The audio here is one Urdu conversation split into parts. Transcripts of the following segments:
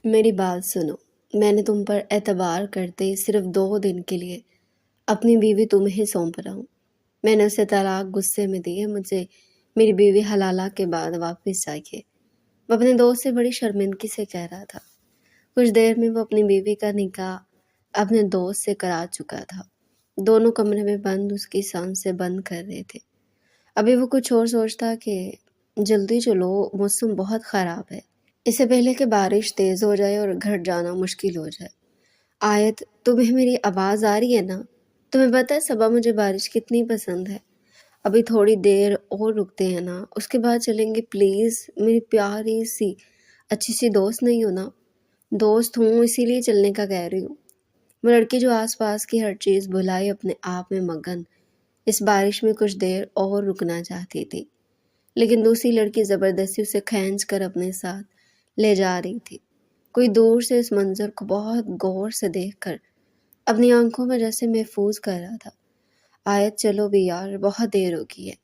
میری بات سنو، میں نے تم پر اعتبار کرتے صرف 2 دن کے لیے اپنی بیوی تمہیں سونپ رہا ہوں۔ میں نے اسے طلاق غصے میں دی ہے، مجھے میری بیوی حلالہ کے بعد واپس چاہیے۔ وہ اپنے دوست سے بڑی شرمندگی سے کہہ رہا تھا۔ کچھ دیر میں وہ اپنی بیوی کا نکاح اپنے دوست سے کرا چکا تھا۔ دونوں کمرے میں بند اس کی سانسیں بند کر رہے تھے۔ ابھی وہ کچھ اور سوچتا کہ جلدی چلو، موسم بہت خراب ہے، اس سے پہلے کہ بارش تیز ہو جائے اور گھر جانا مشکل ہو جائے۔ آیت، تمہیں میری آواز آ رہی ہے نا؟ تمہیں پتہ ہے صبح مجھے بارش کتنی پسند ہے۔ ابھی تھوڑی دیر اور رکتے ہیں نا، اس کے بعد چلیں گے پلیز۔ میری پیاری سی اچھی سی دوست نہیں ہو نا؟ دوست ہوں، اسی لیے چلنے کا کہہ رہی ہوں۔ وہ لڑکی جو آس پاس کی ہر چیز بھلائی اپنے آپ میں مگن اس بارش میں کچھ دیر اور رکنا چاہتی تھی، لیکن دوسری لڑکی زبردستی اسے کھینچ کر اپنے ساتھ لے جا رہی تھی۔ کوئی دور سے اس منظر کو بہت غور سے دیکھ کر اپنی آنکھوں میں جیسے محفوظ کر رہا تھا۔ آیت چلو بھی یار، بہت دیر ہو گئی ہے،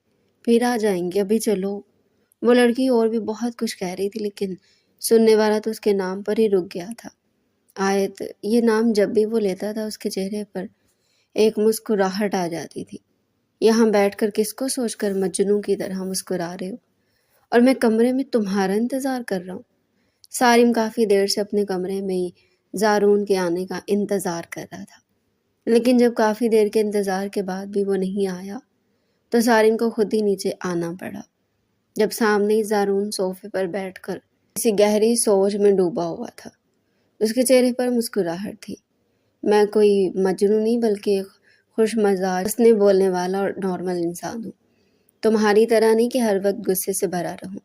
پھر آ جائیں گے، ابھی چلو۔ وہ لڑکی اور بھی بہت کچھ کہہ رہی تھی، لیکن سننے والا تو اس کے نام پر ہی رک گیا تھا۔ آیت، یہ نام جب بھی وہ لیتا تھا اس کے چہرے پر ایک مسکراہٹ آ جاتی تھی۔ یہاں بیٹھ کر کس کو سوچ کر مجنوں کی طرح مسکرا رہے ہو؟ اور میں کمرے میں تمہارا انتظار کر رہا ہوں۔ سارم کافی دیر سے اپنے کمرے میں ہی زارون کے آنے کا انتظار کر رہا تھا، لیکن جب کافی دیر کے انتظار کے بعد بھی وہ نہیں آیا تو سارم کو خود ہی نیچے آنا پڑا۔ جب سامنے ہی زارون صوفے پر بیٹھ کر کسی گہری سوچ میں ڈوبا ہوا تھا، اس کے چہرے پر مسکراہٹ تھی۔ میں کوئی مجنوں نہیں بلکہ ایک خوش مزاج، ہنسنے بولنے والا اور نارمل انسان ہوں، تمہاری طرح نہیں کہ ہر وقت غصے سے بھرا رہوں۔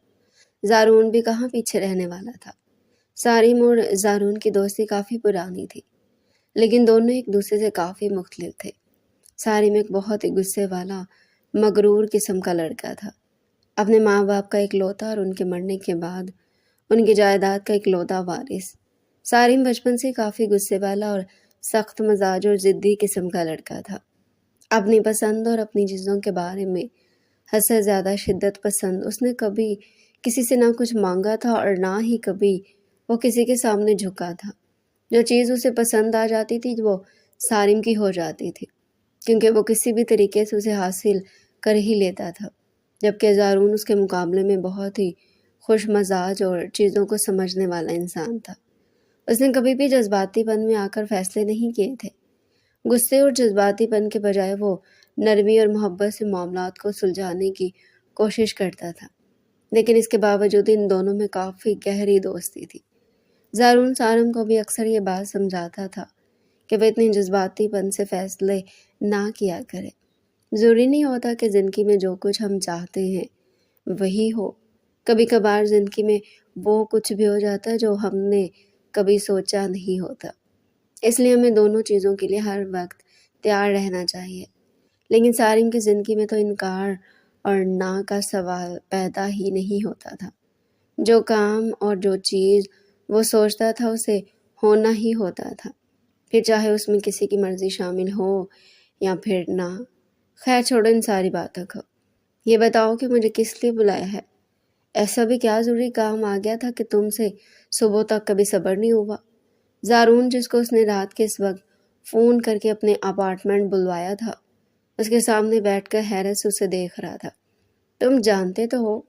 زارون بھی کہاں پیچھے رہنے والا تھا۔ سارم اور زارون کی دوستی کافی پرانی تھی، لیکن دونوں ایک دوسرے سے کافی مختلف تھے۔ سارم ایک بہت ہی غصے والا مغرور قسم کا لڑکا تھا، اپنے ماں باپ کا اکلوتا اور ان کے مرنے کے بعد ان کی جائیداد کا اکلوتا وارث۔ سارم بچپن سے کافی غصے والا اور سخت مزاج اور ضدی قسم کا لڑکا تھا۔ اپنی پسند اور اپنی چیزوں کے بارے میں حد سے زیادہ شدت پسند۔ اس نے کبھی کسی سے نہ کچھ مانگا تھا اور نہ ہی کبھی وہ کسی کے سامنے جھکا تھا۔ جو چیز اسے پسند آ جاتی تھی وہ سارم کی ہو جاتی تھی، کیونکہ وہ کسی بھی طریقے سے اسے حاصل کر ہی لیتا تھا، جبکہ زارون اس کے مقابلے میں بہت ہی خوش مزاج اور چیزوں کو سمجھنے والا انسان تھا۔ اس نے کبھی بھی جذباتی پن میں آ کر فیصلے نہیں کیے تھے۔ غصے اور جذباتی پن کے بجائے وہ نرمی اور محبت سے معاملات کو سلجھانے کی کوشش کرتا تھا، لیکن اس کے باوجود ان دونوں میں کافی گہری دوستی تھی۔ زارون سارم کو بھی اکثر یہ بات سمجھاتا تھا کہ وہ اتنی جذباتی پن سے فیصلے نہ کیا کرے۔ ضروری نہیں ہوتا کہ زندگی میں جو کچھ ہم چاہتے ہیں وہی ہو، کبھی کبھار زندگی میں وہ کچھ بھی ہو جاتا ہے جو ہم نے کبھی سوچا نہیں ہوتا۔ اس لیے ہمیں دونوں چیزوں کے لیے ہر وقت تیار رہنا چاہیے۔ لیکن سارم کی زندگی میں تو انکار اور نہ کا سوال پیدا ہی نہیں ہوتا تھا۔ جو کام اور جو چیز وہ سوچتا تھا اسے ہونا ہی ہوتا تھا، پھر چاہے اس میں کسی کی مرضی شامل ہو یا پھر نہ۔ خیر چھوڑو ان ساری باتوں کو، یہ بتاؤ کہ مجھے کس لیے بلایا ہے؟ ایسا بھی کیا ضروری کام آ گیا تھا کہ تم سے صبح تک کبھی صبر نہیں ہوا؟ زارون، جس کو اس نے رات کے اس وقت فون کر کے اپنے اپارٹمنٹ بلوایا تھا، اس کے سامنے بیٹھ کر حیرت سے اسے دیکھ رہا تھا۔ تم جانتے تو ہو،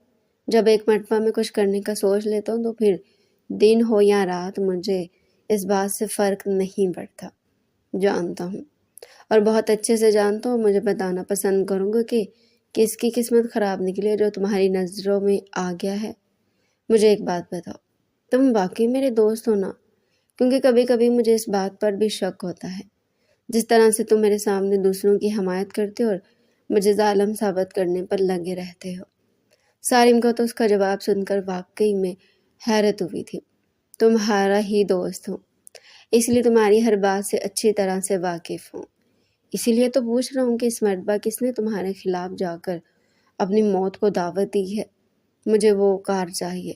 جب ایک مرتبہ میں کچھ کرنے کا سوچ لیتا ہوں تو پھر دن ہو یا رات مجھے اس بات سے فرق نہیں پڑتا۔ جانتا ہوں، اور بہت اچھے سے جانتا ہوں۔ مجھے بتانا پسند کروں گا کہ کس کی قسمت خراب نکلی ہے جو تمہاری نظروں میں آ گیا ہے۔ مجھے ایک بات بتاؤ، تم واقعی میرے دوست ہو نا؟ کیونکہ کبھی کبھی مجھے اس بات پر بھی شک ہوتا ہے، جس طرح سے تم میرے سامنے دوسروں کی حمایت کرتے ہو اور مجھے ظالم ثابت کرنے پر لگے رہتے ہو۔ سارم کو تو اس کا جواب سن کر واقعی میں حیرت ہوئی تھی۔ تمہارا ہی دوست ہوں، اس لیے تمہاری ہر بات سے اچھی طرح سے واقف ہوں۔ اسی لیے تو پوچھ رہا ہوں کہ اس مرتبہ کس نے تمہارے خلاف جا کر اپنی موت کو دعوت دی ہے؟ مجھے وہ کار چاہیے۔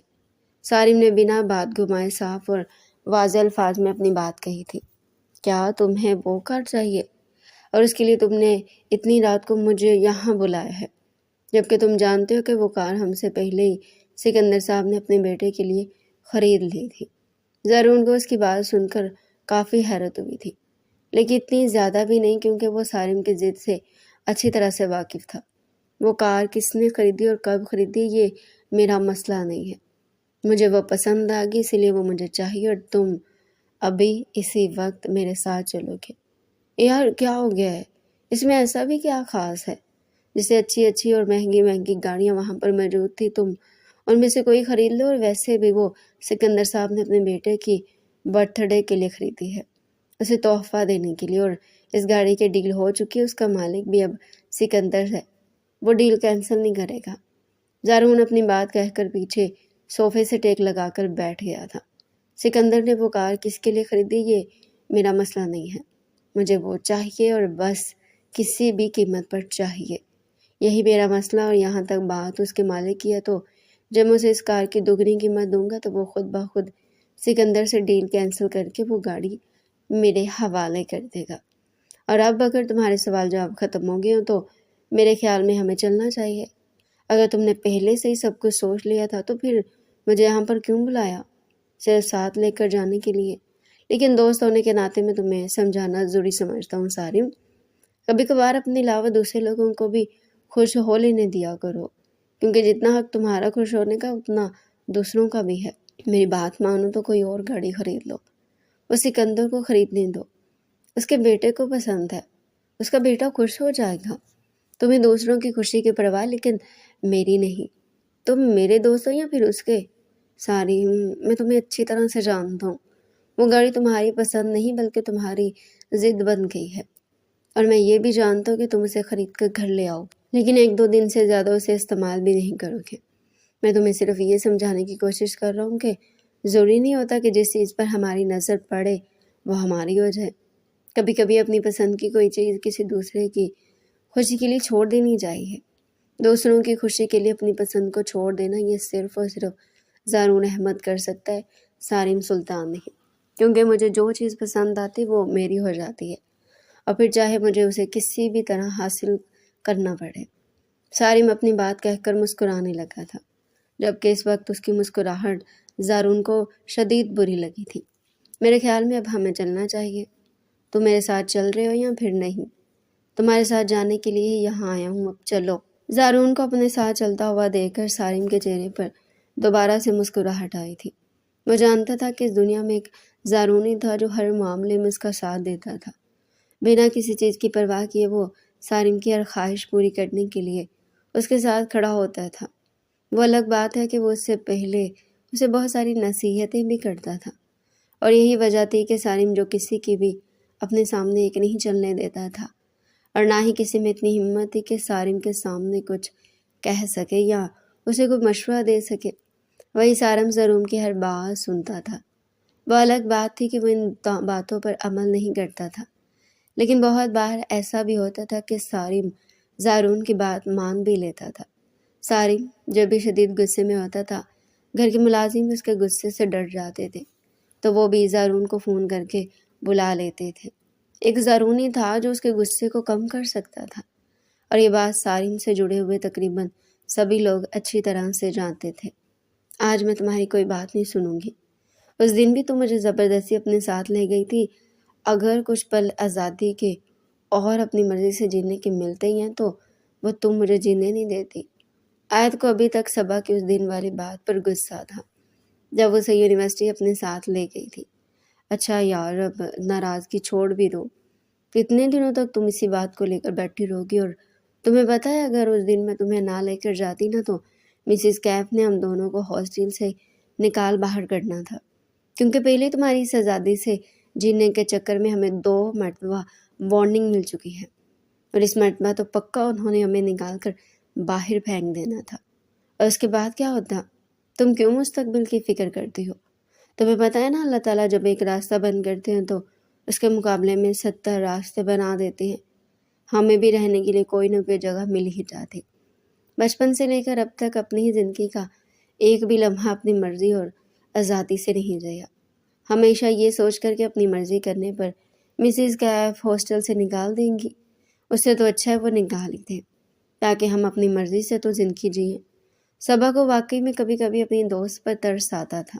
سارم نے بنا بات گھمائے صاف اور واضح الفاظ میں اپنی بات کہی تھی۔ کیا تمہیں وہ کار چاہیے؟ اور اس کے لیے تم نے اتنی رات کو مجھے یہاں بلایا ہے، جبکہ تم جانتے ہو کہ وہ کار ہم سے پہلے ہی سکندر صاحب نے اپنے بیٹے کے لیے خرید لی تھی۔ زارون کو اس کی بات سن کر کافی حیرت ہوئی تھی، لیکن اتنی زیادہ بھی نہیں کیونکہ وہ سارم کی ضد سے اچھی طرح سے واقف تھا۔ وہ کار کس نے خریدی اور کب خریدی یہ میرا مسئلہ نہیں ہے، مجھے وہ پسند آ گئی اسی لیے وہ مجھے چاہیے اور تم ابھی اسی وقت میرے ساتھ چلو گے۔ یار کیا ہو گیا ہے؟ اس میں ایسا بھی کیا خاص ہے؟ جسے اچھی اچھی اور مہنگی مہنگی گاڑیاں وہاں پر موجود تھی تم ان میں سے کوئی خرید لو، اور ویسے بھی وہ سکندر صاحب نے اپنے بیٹے کی برتھ ڈے کے لیے خریدی ہے، اسے تحفہ دینے کے لیے، اور اس گاڑی کی ڈیل ہو چکی ہے، اس کا مالک بھی اب سکندر ہے، وہ ڈیل کینسل نہیں کرے گا۔ زارون اپنی بات کہہ کر پیچھے صوفے سے ٹیک لگا کر بیٹھ گیا تھا۔ سکندر نے وہ کار کس کے لیے خریدی یہ میرا مسئلہ نہیں ہے، مجھے وہ چاہیے اور بس کسی بھی قیمت پر چاہیے، یہی میرا مسئلہ۔ اور یہاں تک بات اس کے مالک کی ہے تو جب میں اسے اس کار کی دگنی قیمت دوں گا تو وہ خود بخود سکندر سے ڈیل کینسل کر کے وہ گاڑی میرے حوالے کر دے گا۔ اور اب اگر تمہارے سوال جواب ختم ہو گئے ہوں تو میرے خیال میں ہمیں چلنا چاہیے۔ اگر تم نے پہلے سے ہی سب کچھ سوچ لیا تھا تو پھر مجھے یہاں پر کیوں بلایا؟ صرف ساتھ لے کر جانے کے لیے؟ لیکن دوست ہونے کے ناطے میں تمہیں سمجھانا ضروری سمجھتا ہوں سارم، کبھی کبھار اپنے علاوہ دوسرے لوگوں کو بھی خوش ہو لینے دیا کرو، کیونکہ جتنا حق تمہارا خوش ہونے کا اتنا دوسروں کا بھی ہے۔ میری بات مانو تو کوئی اور گاڑی خرید لو، وہ سکندر کو خریدنے دو، اس کے بیٹے کو پسند ہے، اس کا بیٹا خوش ہو جائے گا۔ تمہیں دوسروں کی خوشی کی پرواہ لیکن میری نہیں۔ تم میرے دوست ہو یا پھر اس کے؟ ساری میں تمہیں اچھی طرح سے جانتا ہوں، وہ گاڑی تمہاری پسند نہیں بلکہ تمہاری ضد بن گئی ہے، اور میں یہ بھی جانتا ہوں کہ تم اسے خرید کر گھر لے آؤ لیکن 1-2 دن سے زیادہ اسے استعمال بھی نہیں کرو گے۔ میں تمہیں صرف یہ سمجھانے کی کوشش کر رہا ہوں کہ ضروری نہیں ہوتا کہ جس چیز پر ہماری نظر پڑے وہ ہماری ہو جائے۔ کبھی کبھی اپنی پسند کی کوئی چیز کسی دوسرے کی خوشی کے لیے چھوڑ دینی چاہیے۔ دوسروں کی خوشی کے لیے اپنی پسند کو چھوڑ دینا یہ صرف اور صرف زارون احمد کر سکتا ہے، سارم سلطان نہیں، کیونکہ مجھے جو چیز پسند آتی وہ میری ہو جاتی ہے، اور پھر چاہے مجھے اسے کسی بھی طرح حاصل کرنا پڑے۔ سارم اپنی بات کہہ کر مسکرانے لگا تھا، جبکہ اس وقت اس کی مسکراہٹ زارون کو شدید بری لگی تھی۔ میرے خیال میں اب ہمیں چلنا چاہیے، تم میرے ساتھ چل رہے ہو یا پھر نہیں؟ تمہارے ساتھ جانے کے لیے ہی یہاں آیا ہوں، اب چلو۔ زارون کو اپنے ساتھ چلتا ہوا دیکھ کر سارم کے چہرے پر دوبارہ سے مسکراہٹ آئی تھی۔ وہ جانتا تھا کہ اس دنیا میں ایک زارون ہی تھا جو ہر معاملے میں اس کا ساتھ دیتا تھا، بنا کسی چیز کی پرواہ کیے وہ سارم کی ہر خواہش پوری کرنے کے لیے اس کے ساتھ کھڑا ہوتا تھا۔ وہ الگ بات ہے کہ وہ اس سے پہلے اسے بہت ساری نصیحتیں بھی کرتا تھا، اور یہی وجہ تھی کہ سارم جو کسی کی بھی اپنے سامنے ایک نہیں چلنے دیتا تھا، اور نہ ہی کسی میں اتنی ہمت تھی کہ سارم کے سامنے کچھ کہہ سکے یا اسے کوئی مشورہ دے سکے۔ وہی سارم زارون کی ہر بات سنتا تھا۔ وہ الگ بات تھی کہ وہ ان باتوں پر عمل نہیں کرتا تھا، لیکن بہت بار ایسا بھی ہوتا تھا کہ سارم زارون کی بات مان بھی لیتا تھا۔ سارم جب بھی شدید غصے میں ہوتا تھا، گھر کے ملازم اس کے غصے سے ڈر جاتے تھے تو وہ بھی زارون کو فون کر کے بلا لیتے تھے۔ ایک زارون ہی تھا جو اس کے غصے کو کم کر سکتا تھا، اور یہ بات سارم سے جڑے ہوئے تقریباً سبھی لوگ اچھی طرح سے جانتے تھے۔ آج میں تمہاری کوئی بات نہیں سنوں گی، اس دن بھی تم مجھے زبردستی اپنے ساتھ لے گئی تھی، اگر کچھ پل آزادی کے اور اپنی مرضی سے جینے کے ملتے ہی ہیں تو وہ تم مجھے جینے نہیں دیتی۔ آیت کو ابھی تک صبا کی اس دن والی بات پر غصہ تھا جب اسے یونیورسٹی اپنے ساتھ لے گئی تھی۔ اچھا یار اب ناراضگی چھوڑ بھی دو، کتنے دنوں تک تم اسی بات کو لے کر بیٹھی رہو گی؟ اور تمہیں پتہ ہے اگر اس دن میں تمہیں نہ لے کر جاتی نا تو مسز کیف نے ہم دونوں کو ہاسٹل سے نکال باہر کرنا تھا، کیونکہ پہلے تمہاری اس آزادی سے جینے کے چکر میں ہمیں 2 مرتبہ وارننگ مل چکی ہے، اور اس مرتبہ تو پکا انہوں نے ہمیں نکال کر باہر پھینک دینا تھا۔ اور اس کے بعد کیا ہوتا؟ تم کیوں مستقبل کی فکر کرتی ہو؟ تمہیں پتہ ہے نا اللہ تعالیٰ جب ایک راستہ بند کرتے ہیں تو اس کے مقابلے میں 70 راستے بنا دیتے ہیں۔ ہمیں بھی رہنے کے لیے کوئی نہ کوئی جگہ مل ہی جاتی۔ بچپن سے لے کر اب تک اپنی ہی زندگی کا ایک بھی لمحہ اپنی مرضی اور آزادی سے نہیں جیا، ہمیشہ یہ سوچ کر کہ اپنی مرضی کرنے پر مسز کیف ہاسٹل سے نکال دیں گی، اس سے تو اچھا ہے وہ نکال ہی دیں تاکہ ہم اپنی مرضی سے تو زندگی جئیں۔ صبا کو واقعی میں کبھی کبھی اپنی دوست پر ترس آتا تھا،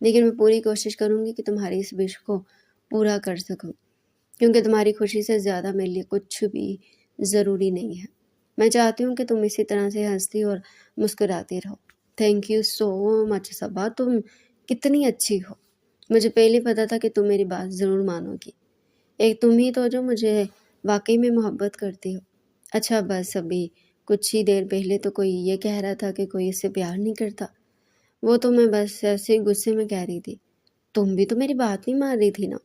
لیکن میں پوری کوشش کروں گی کہ تمہاری اس وش کو پورا کر سکوں، کیونکہ تمہاری خوشی سے زیادہ میرے لیے کچھ بھی ضروری نہیں ہے۔ میں چاہتی ہوں کہ تم اسی طرح سے ہنستی اور مسکراتی رہو۔ تھینک یو سو مچ صبا، تم کتنی اچھی ہو۔ مجھے پہلے پتا تھا کہ تم میری بات ضرور مانو گی۔ ایک تم ہی تو جو مجھے واقعی میں محبت کرتی ہو۔ اچھا بس ابھی کچھ ہی دیر پہلے تو کوئی یہ کہہ رہا تھا کہ کوئی اس سے پیار نہیں کرتا۔ وہ تو میں بس ایسے ہی غصے میں کہہ رہی تھی۔ تم بھی تو میری بات نہیں مان رہی تھی نا۔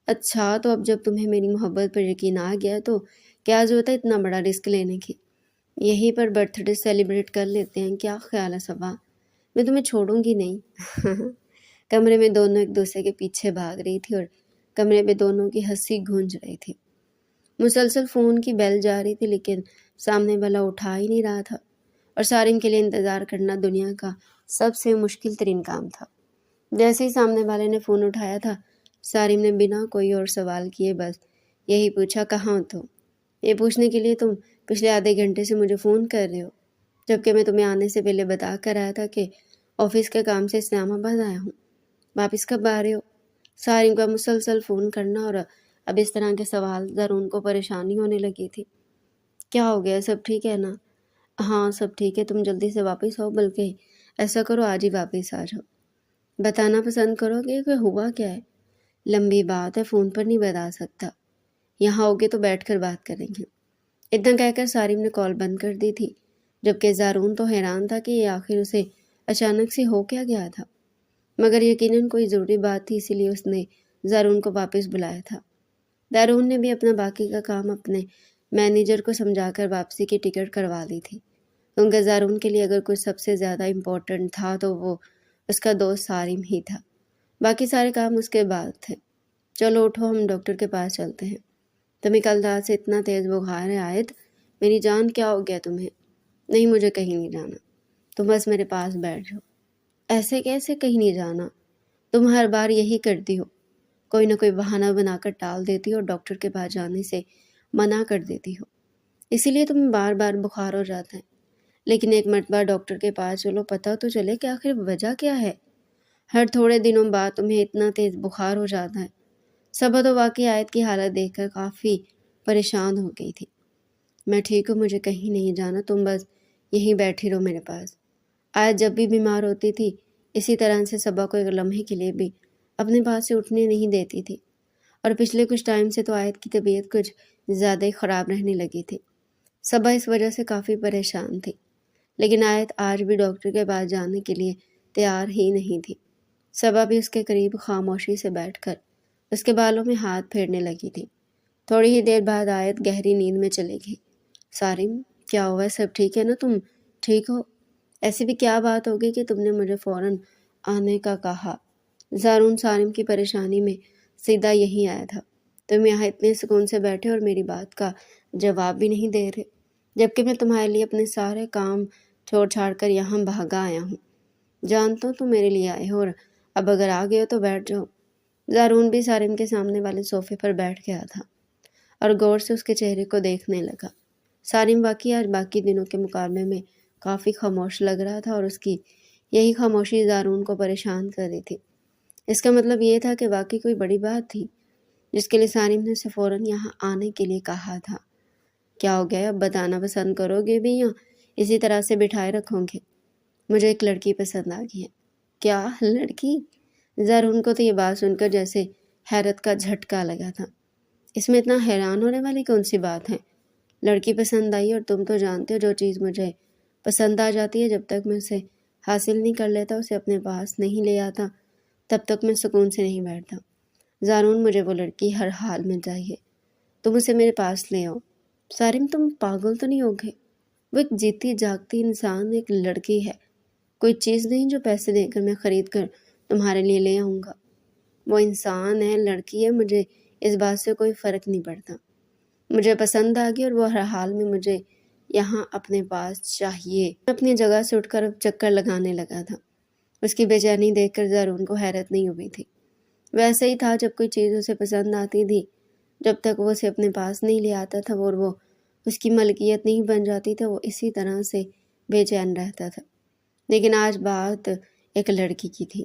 اچھا تو اب جب تمہیں میری محبت پر یقین آ گیا تو کیا ضرورت ہے اتنا بڑا رسک لینے کی؟ یہیں پر برتھ ڈے سیلیبریٹ کر لیتے ہیں، کیا خیال ہے صبا؟ میں تمہیں چھوڑوں گی نہیں۔ کمرے میں دونوں ایک دوسرے کے پیچھے بھاگ رہی تھی اور کمرے میں دونوں کی ہنسی گونج رہی تھی۔ مسلسل فون کی بیل جا رہی تھی لیکن سامنے والا اٹھا ہی نہیں رہا تھا، اور سارم کے لیے انتظار کرنا دنیا کا سب سے مشکل ترین کام تھا۔ جیسے ہی سامنے والے نے فون اٹھایا تھا، سارم نے بنا کوئی اور سوال کیے بس یہی پوچھا، کہاں ہو تم؟ یہ پوچھنے کے لیے تم پچھلے آدھے گھنٹے سے مجھے فون کر رہے ہو، جبکہ میں تمہیں آنے سے پہلے بتا کر آیا تھا کہ آفس کے کام سے اسلام آباد آیا ہوں۔ واپس کب آ رہے ہو؟ سارم کا مسلسل فون کرنا اور اب اس طرح کے سوال زارون کو پریشانی ہونے لگی تھی۔ کیا ہو گیا، سب ٹھیک ہے نا؟ ہاں سب ٹھیک ہے، تم جلدی سے واپس آؤ، بلکہ ایسا کرو آج ہی واپس آ جاؤ۔ بتانا پسند کرو گے کہ ہوا کیا ہے؟ لمبی بات ہے، فون پر نہیں بتا سکتا، یہاں ہوگے تو بیٹھ کر بات کریں گے۔ اتنا کہہ کر سارم نے کال بند کر دی تھی، جبکہ زارون تو حیران تھا کہ یہ آخر اسے اچانک سے ہو کیا گیا تھا، مگر یقیناً کوئی ضروری بات تھی، اسی لیے اس نے زارون کو واپس بلایا تھا۔ زارون نے بھی اپنا باقی کا کام اپنے مینیجر کو سمجھا کر واپسی کی ٹکٹ کروا لی تھی، کیونکہ زارون کے لیے اگر کچھ سب سے زیادہ امپورٹنٹ تھا تو وہ اس کا دوست سارم ہی تھا، باقی سارے کام اس کے بعد تھے۔ چلو اٹھو، ہم ڈاکٹر کے پاس چلتے ہیں۔ تمہیں کل رات سے اتنا تیز بخار ہے آیت، میری جان کیا ہو گیا تمہیں؟ نہیں مجھے کہیں نہیں جانا، تم بس میرے پاس بیٹھ جاؤ۔ ایسے کیسے کہیں نہیں جانا؟ تم ہر بار یہی کرتی ہو، کوئی نہ کوئی بہانہ بنا کر ٹال دیتی ہو اور ڈاکٹر کے پاس جانے سے منع کر دیتی ہو، اسی لیے تمہیں بار بار بخار ہو جاتا ہے۔ لیکن ایک مرتبہ ڈاکٹر کے پاس چلو، پتہ تو چلے کہ آخر وجہ کیا ہے۔ ہر تھوڑے دنوں بعد تمہیں اتنا تیز بخار ہو جاتا ہے۔ صبا تو واقعی آیت کی حالت دیکھ کر کافی پریشان ہو گئی تھی۔ میں ٹھیک ہوں، مجھے کہیں نہیں جانا، تم بس یہیں بیٹھی رہو میرے پاس۔ آیت جب بھی بیمار ہوتی تھی اسی طرح سے صبا کو ایک لمحے کے لیے بھی اپنے پاس سے اٹھنے نہیں دیتی تھی، اور پچھلے کچھ ٹائم سے تو آیت کی طبیعت کچھ زیادہ ہی خراب رہنے لگی تھی۔ صبا اس وجہ سے کافی پریشان تھی، لیکن آیت آج بھی ڈاکٹر کے پاس جانے کے لیے تیار ہی نہیں تھی۔ صبا بھی اس کے قریب خاموشی سے بیٹھ کر اس کے بالوں میں ہاتھ پھیرنے لگی تھی۔ تھوڑی ہی دیر بعد آیت گہری نیند میں چلے گئی۔ سارم کیا ہوا، سب ٹھیک ہے نا؟ تم ٹھیک ہو؟ ایسی بھی کیا بات ہوگی کہ تم نے مجھے فوراً آنے کا کہا؟ زارون سارم کی پریشانی میں سیدھا یہی آیا تھا، تم یہاں اتنے سکون سے بیٹھے اور میری بات کا جواب بھی نہیں دے رہے، جبکہ میں تمہارے لیے اپنے سارے کام چھوڑ چھاڑ کر یہاں بھاگا آیا ہوں۔ جانتا ہوں تم میرے لیے آئے ہو، اور اب اگر آ گئے ہو تو بیٹھ جاؤ۔ زارون بھی سارم کے سامنے والے صوفے پر بیٹھ گیا تھا اور غور سے اس کے چہرے کو دیکھنے لگا۔ سارم واقعی آج باقی دنوں کے مقابلے میں کافی خاموش لگ رہا تھا، اور اس کی یہی خاموشی زارون کو پریشان کر رہی تھی۔ اس کا مطلب یہ تھا کہ واقعی کوئی بڑی بات تھی جس کے لیے سارم نے اسے فوراً یہاں آنے کے لیے کہا تھا۔ کیا ہو گیا، اب بتانا پسند کرو گے بھی یا اسی طرح سے بٹھائے رکھو گے؟ مجھے ایک لڑکی پسند آ گئی ہے۔ کیا لڑکی؟ زارون کو تو یہ بات سن کر جیسے حیرت کا جھٹکا لگا تھا۔ اس میں اتنا حیران ہونے والی کون سی بات ہے؟ لڑکی پسند آئی، اور تم تو جانتے ہو جو چیز مجھے پسند آ جاتی ہے جب تک میں اسے حاصل نہیں کر لیتا، اسے اپنے پاس نہیں لے آتا، تب تک میں سکون سے نہیں بیٹھتا۔ زارون مجھے وہ لڑکی ہر حال میں چاہیے، تم اسے میرے پاس لے آؤ۔ سارم تم پاگل تو نہیں ہو گئے؟ وہ ایک جیتی جاگتی انسان، ایک لڑکی ہے، کوئی چیز نہیں جو پیسے دے کر میں خرید کر تمہارے لیے لے آؤں گا۔ وہ انسان ہے، لڑکی ہے، مجھے اس بات سے کوئی فرق نہیں پڑتا۔ مجھے پسند آ گئی اور وہ ہر حال میں مجھے یہاں اپنے پاس چاہیے۔ میں اپنی جگہ سے اٹھ کر اب چکر لگانے لگا تھا۔ اس کی بے چینی دیکھ کر زارون کو حیرت نہیں ہوئی تھی۔ ویسے ہی تھا جب کوئی چیز اسے پسند آتی تھی، جب تک وہ اسے اپنے پاس نہیں لے آتا تھا اور وہ اس کی ملکیت نہیں بن جاتی تھی، وہ اسی طرح سے بے چین رہتا تھا۔ لیکن آج بات ایک لڑکی کی تھی،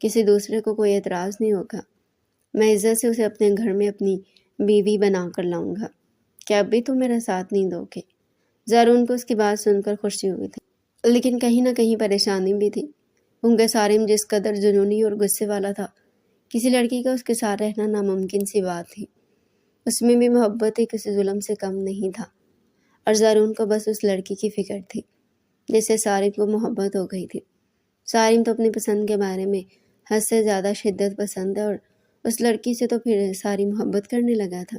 کسی دوسرے کو کوئی اعتراض نہیں ہوگا۔ میں عزت سے اسے اپنے گھر میں اپنی بیوی بنا کر لاؤں گا۔ کیا اب بھی تم میرا ساتھ نہیں دو گے؟ زارون کو اس کی بات سن کر خوشی ہوئی تھی، لیکن کہیں نہ کہیں پریشانی بھی تھی، کیونکہ سارم جس قدر جنونی اور غصے والا تھا، کسی لڑکی کا اس کے ساتھ رہنا ناممکن سی بات تھی۔ اس میں بھی محبت ہی کسی ظلم سے کم نہیں تھا، اور زارون کو بس اس لڑکی کی فکر تھی جس سے سارم کو محبت ہو گئی تھی۔ سارم تو اپنی پسند کے بارے میں حد سے زیادہ شدت پسند ہے، اور اس لڑکی سے تو پھر ساری محبت کرنے لگا تھا،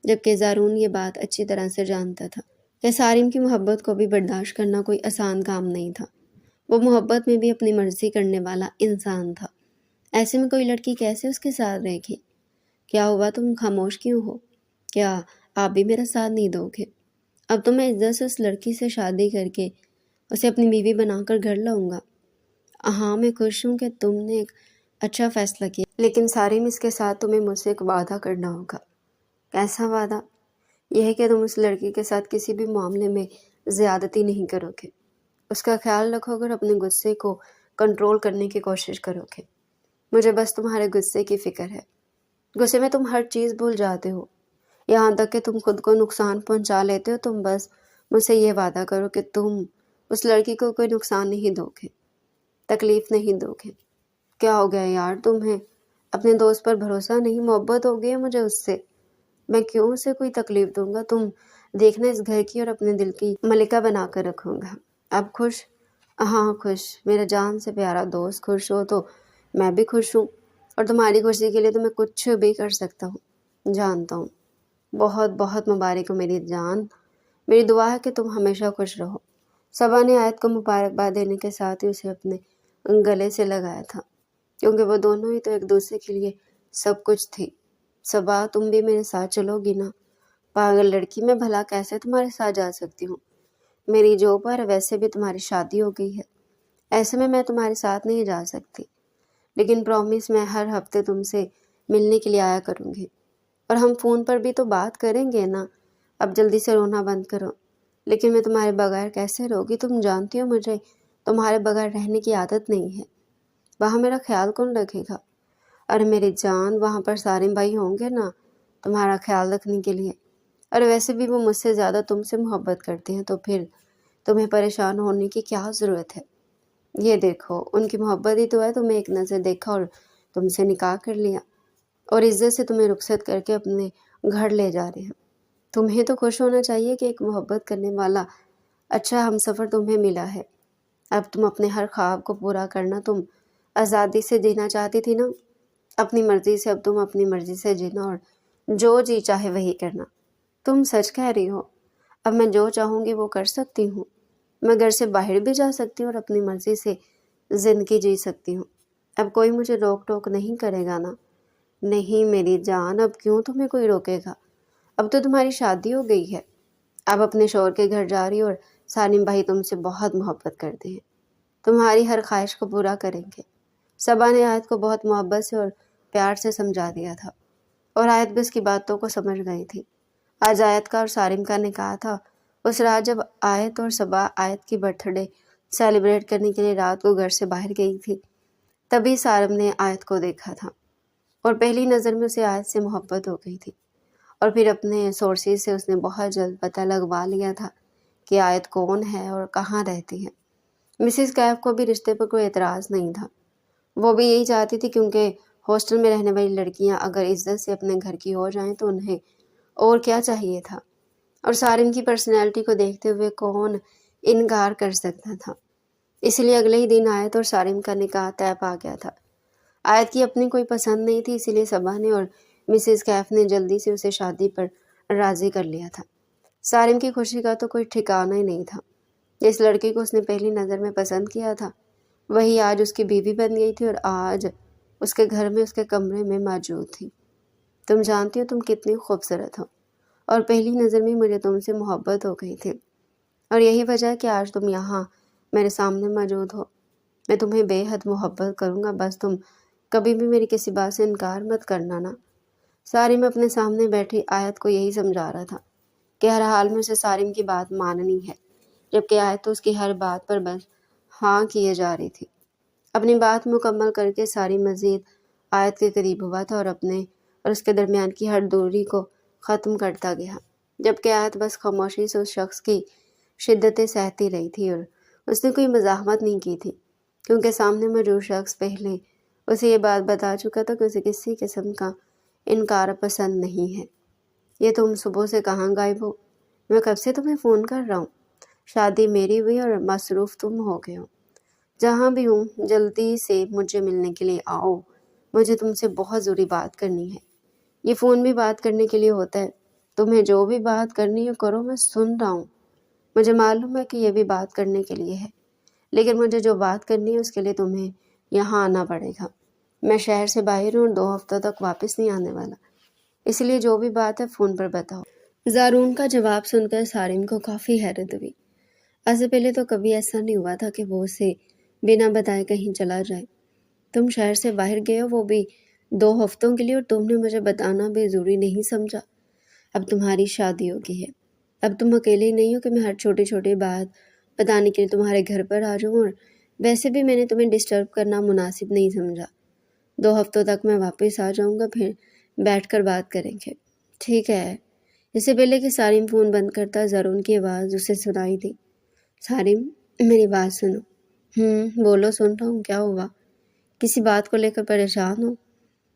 جبکہ زارون یہ بات اچھی طرح سے جانتا تھا کہ سارم کی محبت کو بھی برداشت کرنا کوئی آسان کام نہیں تھا۔ وہ محبت میں بھی اپنی مرضی کرنے والا انسان تھا، ایسے میں کوئی لڑکی کیسے اس کے ساتھ رہے گی؟ کیا ہوا، تم خاموش کیوں ہو؟ کیا آپ بھی میرا ساتھ نہیں دو گے؟ اب تو میں عزت سے اس لڑکی سے شادی کر کے اسے اپنی بیوی بنا کر گھر لاؤں گا۔ ہاں، میں خوش ہوں کہ تم نے ایک اچھا فیصلہ کیا، لیکن سارم اس کے ساتھ تمہیں مجھ سے ایک وعدہ کرنا ہوگا۔ کیسا وعدہ؟ یہ ہے کہ تم اس لڑکی کے ساتھ کسی بھی معاملے میں زیادتی نہیں کرو گے، اس کا خیال رکھو گے اور اپنے غصے کو کنٹرول کرنے کی کوشش کرو گے۔ مجھے بس تمہارے غصے کی فکر ہے۔ غصے میں تم ہر چیز بھول جاتے ہو، یہاں تک کہ تم خود کو نقصان پہنچا لیتے ہو۔ تم بس مجھ سے یہ وعدہ کرو کہ تم اس لڑکی کو کوئی نقصان نہیں دو گے، تکلیف نہیں دو گے۔ کیا ہو گیا یار، تمہیں اپنے دوست پر بھروسہ نہیں؟ محبت ہو گئی ہے مجھے اس سے، میں کیوں اسے کوئی تکلیف دوں گا؟ تم دیکھنا اس گھر کی اور اپنے دل کی ملکہ بنا کر رکھوں گا۔ اب خوش؟ ہاں خوش، میرا جان سے پیارا دوست خوش ہو تو میں بھی خوش ہوں، اور تمہاری خوشی کے لیے تو میں کچھ بھی کر سکتا ہوں، جانتا ہوں۔ بہت بہت مبارک ہو میری جان، میری دعا ہے کہ تم ہمیشہ خوش رہو۔ صبا نے آیت کو مبارکباد دینے کے ساتھ ہی اسے اپنے گلے سے لگایا تھا، کیونکہ وہ دونوں ہی تو ایک دوسرے کے لیے سب کچھ تھی۔ صبا، تم بھی میرے ساتھ چلو گی نا؟ پاگل لڑکی، میں بھلا کیسے تمہارے ساتھ جا سکتی ہوں؟ میری جو پر ویسے بھی تمہاری شادی ہو گئی ہے، ایسے میں تمہارے ساتھ نہیں جا سکتی، لیکن پرومس، میں ہر ہفتے تم سے ملنے کے لیے آیا کروں گی، اور ہم فون پر بھی تو بات کریں گے نا۔ اب جلدی سے رونا بند کرو۔ لیکن میں تمہارے بغیر کیسے رہوں گی؟ تم جانتی ہو مجھے تمہارے بغیر رہنے کی عادت نہیں ہے۔ وہاں میرا خیال کون رکھے گا؟ ارے میری جان، وہاں پر سارے بھائی ہوں گے نا تمہارا خیال رکھنے کے لیے، اور ویسے بھی وہ مجھ سے زیادہ تم سے محبت کرتے ہیں، تو پھر تمہیں پریشان ہونے کی کیا ضرورت ہے؟ یہ دیکھو، ان کی محبت ہی تو ہے، تمہیں ایک نظر دیکھا اور تم سے نکاح کر لیا، اور عزت سے تمہیں رخصت کر کے اپنے گھر لے جا رہے ہیں۔ تمہیں تو خوش ہونا چاہیے کہ ایک محبت کرنے والا اچھا ہمسفر تمہیں ملا ہے۔ اب تم اپنے ہر خواب کو پورا کرنا، تم آزادی سے جینا چاہتی تھی نا، اپنی مرضی سے، اب تم اپنی مرضی سے جینا اور جو جی چاہے وہی کرنا۔ تم سچ کہہ رہی ہو؟ اب میں جو چاہوں گی وہ کر سکتی ہوں، میں گھر سے باہر بھی جا سکتی ہوں اور اپنی مرضی سے زندگی جی سکتی ہوں۔ اب کوئی مجھے روک ٹوک نہیں کرے گا نا؟ نہیں میری جان، اب کیوں تمہیں کوئی روکے گا؟ اب تو تمہاری شادی ہو گئی ہے، اب اپنے شوہر کے گھر جا رہی ہو، اور سالم بھائی تم سے بہت محبت کرتے ہیں، تمہاری ہر خواہش کو پورا کریں گے۔ صبا نے آیت کو بہت محبت سے اور پیار سے سمجھا دیا تھا، اور آیت بھی اس کی باتوں کو سمجھ گئی تھی۔ آج آیت کا اور سارم کا نکاح تھا۔ اس رات جب آیت اور صبا آیت کی برتھ ڈے سیلیبریٹ کرنے کے لیے رات کو گھر سے باہر گئی تھی، تبھی سارم نے آیت کو دیکھا تھا، اور پہلی نظر میں اسے آیت سے محبت ہو گئی تھی، اور پھر اپنے سورسز سے اس نے بہت جلد پتہ لگوا لیا تھا کہ آیت کون ہے اور کہاں رہتی ہے۔ مسز کیف کو بھی رشتے پر کوئی اعتراض نہیں تھا، وہ بھی یہی چاہتی تھی، کیونکہ ہاسٹل میں رہنے والی لڑکیاں اگر عزت سے اپنے گھر کی ہو جائیں تو انہیں اور کیا چاہیے تھا، اور سارم کی پرسنالٹی کو دیکھتے ہوئے کون انکار کر سکتا تھا۔ اس لیے اگلے ہی دن آیت اور سارم کا نکاح طے پا گیا تھا۔ آیت کی اپنی کوئی پسند نہیں تھی، اسی لیے صبا نے اور مسز کیف نے جلدی سے اسے شادی پر راضی کر لیا تھا۔ سارم کی خوشی کا تو کوئی ٹھکانہ ہی نہیں تھا۔ جس لڑکی کو اس نے پہلی نظر میں پسند کیا تھا، وہی آج اس کی بیوی بن گئی تھی، اور آج اس کے گھر میں، اس کے کمرے میں موجود تھی۔ تم جانتی ہو تم کتنی خوبصورت ہو، اور پہلی نظر میں مجھے تم سے محبت ہو گئی تھی، اور یہی وجہ ہے کہ آج تم یہاں میرے سامنے موجود ہو۔ میں تمہیں بے حد محبت کروں گا، بس تم کبھی بھی میری کسی بات سے انکار مت کرنا نا۔ سارم اپنے سامنے بیٹھی آیت کو یہی سمجھا رہا تھا کہ ہر حال میں اسے سارم کی بات ماننی ہے، جبکہ آیت تو اس کی ہر بات پر بس ہاں کیے جا رہی تھی۔ اپنی بات مکمل کر کے سارم مزید آیت کے قریب ہوا تھا اور اپنے اور اس کے درمیان کی ہر دوری کو ختم کرتا گیا، جبکہ آیت بس خاموشی سے اس شخص کی شدتیں سہتی رہی تھی اور اس نے کوئی مزاحمت نہیں کی تھی، کیونکہ سامنے موجود شخص پہلے اسے یہ بات بتا چکا تھا کہ اسے کسی قسم کا انکار پسند نہیں ہے۔ یہ تم صبح سے کہاں غائب ہو؟ میں کب سے تمہیں فون کر رہا ہوں۔ شادی میری ہوئی اور مصروف تم ہو گئے ہو۔ جہاں بھی ہوں جلدی سے مجھے ملنے کے لیے آؤ، مجھے تم سے بہت ضروری بات کرنی ہے۔ یہ فون بھی بات کرنے کے لیے ہوتا ہے، تمہیں جو بھی بات کرنی ہے کرو، میں سن رہا ہوں۔ مجھے معلوم ہے کہ یہ بھی بات کرنے کے لیے ہے، لیکن مجھے جو بات کرنی ہے اس کے لیے تمہیں یہاں آنا پڑے گا۔ میں شہر سے باہر ہوں اور 2 ہفتوں تک واپس نہیں آنے والا، اس لیے جو بھی بات ہے فون پر بتاؤ۔ زارون کا جواب سن کر سارم کو کافی حیرت ہوئی۔ آج سے پہلے تو کبھی ایسا نہیں ہوا تھا کہ وہ اسے بنا بتائے کہیں چلا جائے۔ تم شہر سے باہر گئے ہو، وہ بھی 2 ہفتوں کے لیے، اور تم نے مجھے بتانا بھی ضروری نہیں سمجھا۔ اب تمہاری شادی ہو گئی ہے، اب تم اکیلے نہیں ہو کہ میں ہر چھوٹی چھوٹی بات بتانے کے لیے تمہارے گھر پر آ جاؤں، اور ویسے بھی میں نے تمہیں ڈسٹرب کرنا مناسب نہیں سمجھا۔ 2 ہفتوں تک میں واپس آ جاؤں گا، پھر بیٹھ کر بات کریں گے، ٹھیک ہے؟ اس سے پہلے کہ سارم فون بند کرتا، زارون کی آواز اسے سنائی دی۔ سارم، میری بات سنو۔ بولو، سن رہا ہوں، کیا ہوا؟ کسی بات کو لے کر پریشان ہو؟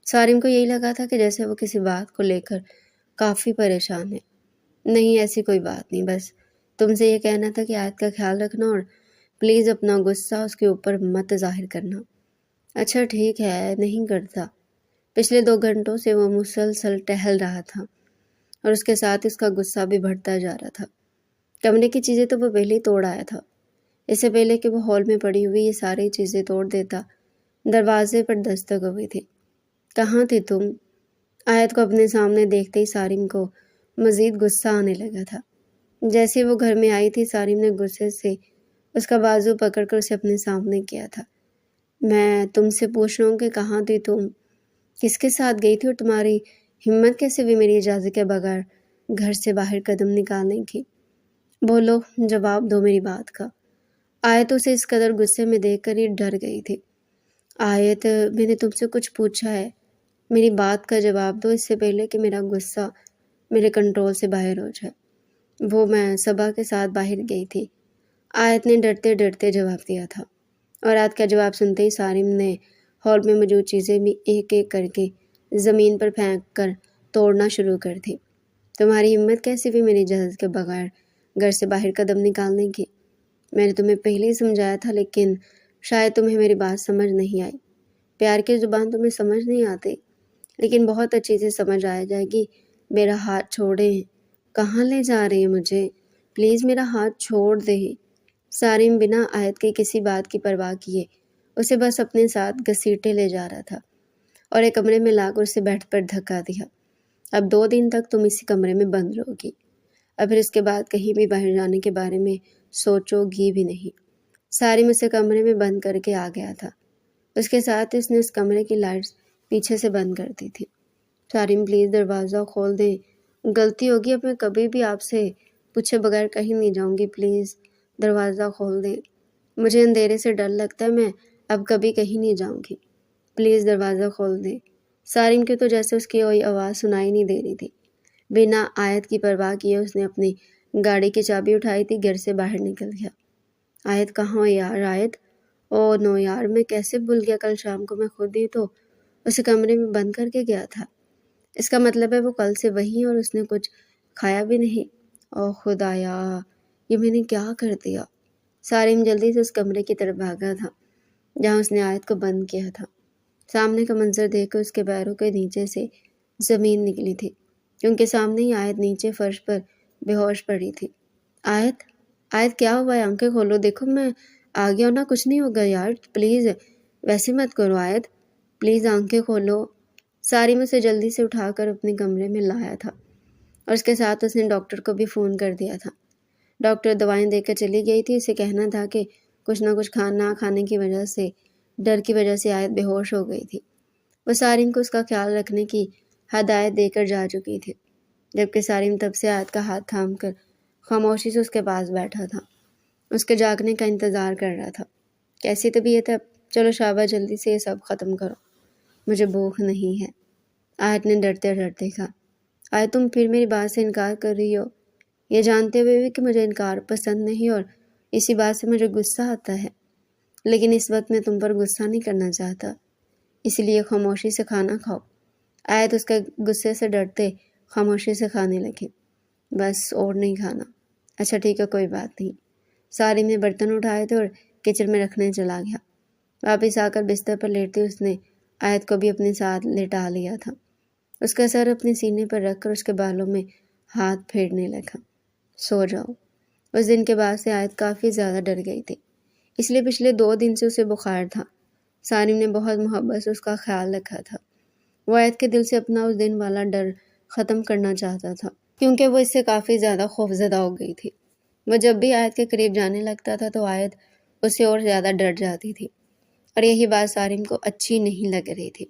سارم کو یہی لگا تھا کہ جیسے وہ کسی بات کو لے کر کافی پریشان ہے۔ نہیں، ایسی کوئی بات نہیں، بس تم سے یہ کہنا تھا کہ آیت کا خیال رکھنا اور پلیز اپنا غصہ اس کے اوپر مت ظاہر کرنا۔ اچھا ٹھیک ہے، نہیں کرتا۔ پچھلے 2 گھنٹوں سے وہ مسلسل ٹہل رہا تھا اور اس کے ساتھ اس کا غصہ بھی بڑھتا جا رہا تھا۔ کمرے کی چیزیں تو وہ پہلے ہی توڑ آیا تھا۔ اس سے پہلے کہ وہ ہال میں پڑی ہوئی یہ ساری چیزیں توڑ دیتا، دروازے پر دستک ہوئی تھی۔ کہاں تھی تم؟ آیت کو اپنے سامنے دیکھتے ہی سارم کو مزید غصہ آنے لگا تھا۔ جیسے وہ گھر میں آئی تھی، سارم نے غصے سے اس کا بازو پکڑ کر اسے اپنے سامنے کیا تھا۔ میں تم سے پوچھ رہا ہوں کہ کہاں تھی تم؟ کس کے ساتھ گئی تھی، اور تمہاری ہمت کیسے ہوئی میری اجازت کے بغیر گھر سے باہر قدم نکالنے کی؟ بولو، جواب دو میری بات کا۔ آیت اسے اس قدر غصے میں دیکھ کر ہی ڈر گئی تھی۔ آیت، میں نے تم سے کچھ پوچھا ہے، میری بات کا جواب دو، اس سے پہلے کہ میرا غصہ میرے کنٹرول سے باہر ہو جائے۔ وہ میں صبا کے ساتھ باہر گئی تھی، آیت نے ڈرتے ڈرتے جواب دیا تھا، اور آیت کا جواب سنتے ہی سارم نے ہال میں موجود چیزیں بھی ایک ایک کر کے زمین پر پھینک کر توڑنا شروع کر دی۔ تمہاری ہمت کیسی بھی میری اجازت کے بغیر گھر سے باہر قدم نکالنے کی؟ میں نے تمہیں پہلے ہی سمجھایا تھا، لیکن شاید تمہیں میری بات سمجھ نہیں آئی۔ پیار کی زبان تمہیں سمجھ نہیں آتی، لیکن بہت اچھی سے سمجھ آ جائے گی۔ میرا ہاتھ چھوڑیں، کہاں لے جا رہے ہیں مجھے؟ پلیز میرا ہاتھ چھوڑ دے۔ سارم بنا آیت کے کسی بات کی پرواہ کیے اسے بس اپنے ساتھ گھسیٹے لے جا رہا تھا اور ایک کمرے میں لا کر اسے بیڈ پر دھکا دیا۔ اب 2 دن تک تم اسی کمرے میں بند رہو گی، اور پھر اس کے بعد کہیں بھی باہر جانے کے بارے میں سوچو گی بھی نہیں۔ سارم اسے کمرے میں بند کر کے آ گیا تھا، اس کے ساتھ اس نے اس کمرے کی لائٹس پیچھے سے بند کر دی تھی۔ سارم، پلیز دروازہ کھول دیں، غلطی ہوگی، اب میں کبھی بھی آپ سے پوچھے بغیر کہیں نہیں جاؤں گی، پلیز دروازہ کھول دیں۔ مجھے اندھیرے سے ڈر لگتا ہے، میں اب کبھی کہیں نہیں جاؤں گی، پلیز دروازہ کھول دیں۔ سارم کی تو جیسے اس کی کوئی آواز سنائی نہیں دے رہی تھی۔ بنا آیت کی پرواہ کیے اس نے اپنی گاڑی کی چابی اٹھائی تھی، گھر سے باہر نکل گیا۔ آیت کہاں ہو یار؟ آیت، او نو یار، میں کیسے بھول گیا، کل شام کو میں خود ہی تو اسے کمرے میں بند کر کے گیا تھا۔ اس کا مطلب ہے وہ کل سے وہیں اور اس نے کچھ کھایا بھی نہیں۔ او خدایا، یہ میں نے کیا کر دیا؟ سارم جلدی سے اس کمرے کی طرف بھاگا تھا جہاں اس نے آیت کو بند کیا تھا۔ سامنے کا منظر دیکھ کر اس کے پیروں کے نیچے سے زمین نکلی تھی، کیونکہ سامنے ہی آیت نیچے فرش پر بے ہوش پڑی تھی۔ آیت، آیت کیا ہوا ہے؟ آنکھیں کھولو، دیکھو میں آ گیا ہوں نا، کچھ نہیں ہوگا یار، پلیز ویسے مت کرو آیت، پلیز آنکھیں کھولو۔ سارم اسے جلدی سے اٹھا کر اپنے کمرے میں لایا تھا اور اس کے ساتھ اس نے ڈاکٹر کو بھی فون کر دیا تھا۔ ڈاکٹر دوائیں دے کر چلی گئی تھی، اسے کہنا تھا کہ کچھ نہ کچھ کھانا کھانے کی وجہ سے، ڈر کی وجہ سے آیت بے ہوش ہو گئی تھی۔ وہ سارم کو اس کا خیال رکھنے کی ہدایت دے کر جا چکی تھی، جبکہ سارم تب سے آیت کا ہاتھ تھام کر خاموشی سے اس کے پاس بیٹھا تھا، اس کے جاگنے کا انتظار کر رہا تھا۔ کیسی طبیعت ہے اب؟ چلو شابہ جلدی سے یہ سب ختم کرو، مجھے بھوک نہیں ہے۔ آیت نے ڈرتے ڈرتے کہا۔ آیت تم پھر میری بات سے انکار کر رہی ہو، یہ جانتے ہوئے بھی کہ مجھے انکار پسند نہیں اور اسی بات سے مجھے غصہ آتا ہے، لیکن اس وقت میں تم پر غصہ نہیں کرنا چاہتا، اس لیے خاموشی سے کھانا کھاؤ۔ آیت اس کے غصے سے ڈرتے خاموشی سے کھانے لگے۔ بس اور نہیں کھانا۔ اچھا ٹھیک ہے، کوئی بات نہیں۔ سارم نے برتن اٹھائے تھے اور کچن میں رکھنے چلا گیا۔ واپس آ کر بستر پر لیٹتے اس نے آیت کو بھی اپنے ساتھ لٹا لیا تھا۔ اس کا سر اپنے سینے پر رکھ کر اس کے بالوں میں ہاتھ پھیرنے لگا۔ سو جاؤ۔ اس دن کے بعد سے آیت کافی زیادہ ڈر گئی تھی، اس لیے پچھلے 2 دن سے اسے بخار تھا۔ سارم نے بہت محبت سے اس کا خیال رکھا تھا۔ وہ آیت کے دل سے اپنا اس دن والا ڈر ختم کرنا چاہتا تھا، کیونکہ وہ اس سے کافی زیادہ خوفزدہ ہو گئی تھی۔ وہ جب بھی آیت کے قریب جانے لگتا تھا تو آیت اس سے اور زیادہ ڈر جاتی تھی، اور یہی بات سارم کو اچھی نہیں لگ رہی تھی۔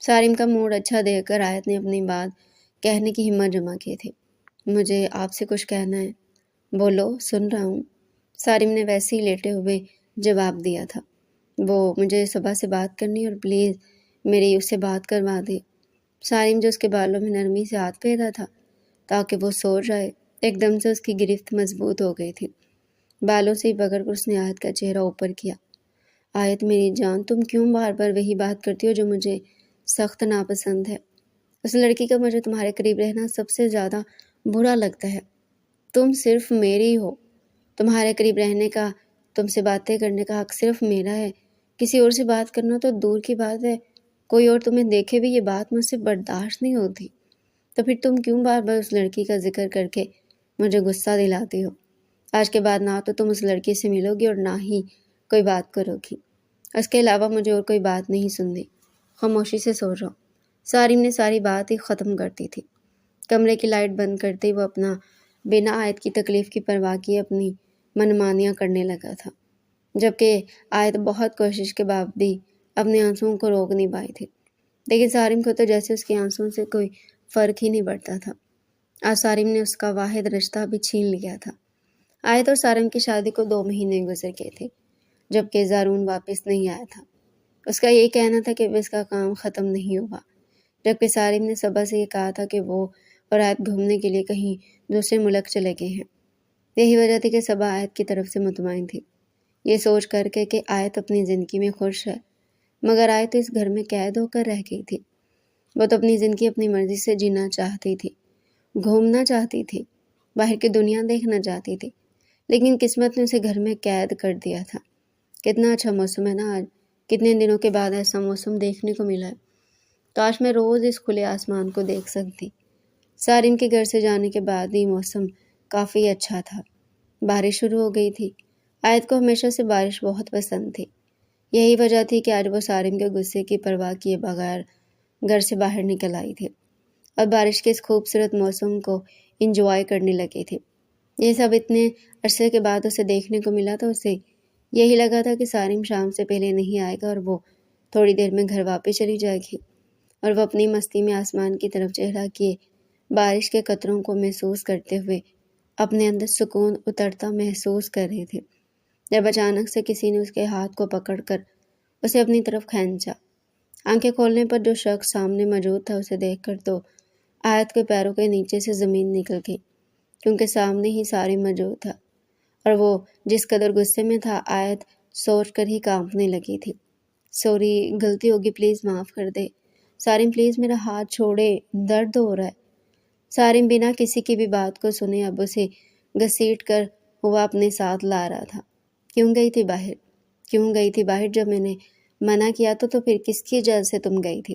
سارم کا موڈ اچھا دیکھ کر آیت نے اپنی بات کہنے کی ہمت جمع کی تھی۔ مجھے آپ سے کچھ کہنا ہے۔ بولو، سن رہا ہوں۔ سارم نے ویسے ہی لیٹے ہوئے جواب دیا تھا۔ وہ مجھے صبح سے بات کرنی اور پلیز میری اس سے بات کروا دے۔ سارم جو اس کے بالوں میں نرمی سے ہاتھ پھیر رہا تھا تاکہ وہ سو جائے، ایک دم سے اس کی گرفت مضبوط ہو گئی تھی۔ بالوں سے ہی پکڑ کر اس نے آیت کا چہرہ اوپر کیا۔ آیت میری جان، تم کیوں بار بار وہی بات کرتی ہو جو مجھے سخت ناپسند ہے؟ اس لڑکی کا مجھے تمہارے قریب رہنا سب سے زیادہ برا لگتا ہے۔ تم صرف میری ہو، تمہارے قریب رہنے کا، تم سے باتیں کرنے کا حق صرف میرا ہے۔ کسی اور سے بات کرنا تو دور کی بات ہے، کوئی اور تمہیں دیکھے بھی یہ بات مجھ سے برداشت نہیں ہوتی۔ تو پھر تم کیوں بار بار اس لڑکی کا ذکر کر کے مجھے غصہ دلاتی ہو؟ آج کے بعد نہ تو تم اس لڑکی سے ملو گی اور نہ ہی کوئی بات کرو گی۔ اس کے علاوہ مجھے اور کوئی بات نہیں سننی۔ خاموشی سے سو جاؤ۔ سارم نے ساری بات ہی ختم کر دی تھی۔ کمرے کی لائٹ بند کرتے ہی وہ اپنا بنا آیت کی تکلیف کی پرواہ کیے اپنی منمانیاں کرنے لگا تھا، جبکہ آیت بہت کوشش کے بعد بھی اپنے آنسوؤں کو روک نہیں پائی تھی، لیکن سارم کو تو جیسے اس کے آنسوؤں سے کوئی فرق ہی نہیں پڑتا تھا۔ آج سارم نے اس کا واحد رشتہ بھی چھین لیا تھا۔ آیت اور سارم کی شادی کو 2 مہینے گزر گئے تھے، جبکہ زارون واپس نہیں آیا تھا۔ اس کا یہی کہنا تھا کہ اس کا کام ختم نہیں ہوا، جبکہ سارم نے صبح سے یہ کہا تھا کہ وہ اور آیت گھومنے کے لیے کہیں دوسرے ملک چلے گئے ہیں۔ یہی وجہ تھی کہ صبح آیت کی طرف سے مطمئن تھی، یہ سوچ کر کے کہ آیت اپنی زندگی میں خوش ہے، مگر آیت تو اس گھر میں قید ہو کر رہ گئی تھی۔ وہ تو اپنی زندگی اپنی مرضی سے جینا چاہتی تھی، گھومنا چاہتی تھی، باہر کی دنیا دیکھنا چاہتی تھی، لیکن قسمت نے اسے گھر میں قید کر دیا تھا۔ کتنا اچھا موسم ہے نا آج، کتنے دنوں کے بعد ایسا موسم دیکھنے کو ملا ہے۔ کاش میں روز اس کھلے آسمان کو دیکھ سکتی۔ سارم کے گھر سے جانے کے بعد ہی موسم کافی اچھا تھا، بارش شروع ہو گئی تھی۔ آیت کو ہمیشہ سے بارش بہت پسند تھی، یہی وجہ تھی کہ آج وہ سارم کے غصے کی پرواہ کیے بغیر گھر سے باہر نکل آئی تھی اور بارش کے اس خوبصورت موسم کو انجوائے کرنے لگی تھی۔ یہ سب اتنے عرصے کے بعد اسے دیکھنے کو ملا تو اسے یہی لگا تھا کہ سارم شام سے پہلے نہیں آئے گا اور وہ تھوڑی دیر میں گھر واپس چلی جائے گی، اور وہ اپنی مستی میں آسمان کی طرف چہرہ کیے بارش کے قطروں کو محسوس کرتے ہوئے اپنے اندر سکون اترتا محسوس کر رہی تھی، جب اچانک سے کسی نے اس کے ہاتھ کو پکڑ کر اسے اپنی طرف کھینچا۔ آنکھیں کھولنے پر جو شخص سامنے موجود تھا اسے دیکھ کر تو آیت کے پیروں کے نیچے سے زمین نکل گئی، کیونکہ سامنے ہی سارم موجود تھا، اور وہ جس قدر غصے میں تھا آیت سوچ کر ہی کانپنے لگی تھی۔ سوری، غلطی ہوگی، پلیز معاف کر دے۔ سارم پلیز میرا ہاتھ چھوڑے، درد ہو رہا ہے۔ سارم بنا کسی کی بھی بات کو سنے اب اسے گھسیٹ کر ہوا اپنے ساتھ لا رہا تھا۔ کیوں گئی تھی باہر؟ کیوں گئی تھی باہر؟ جب میں نے منع کیا تو پھر کس کی اجازت سے تم گئی تھی؟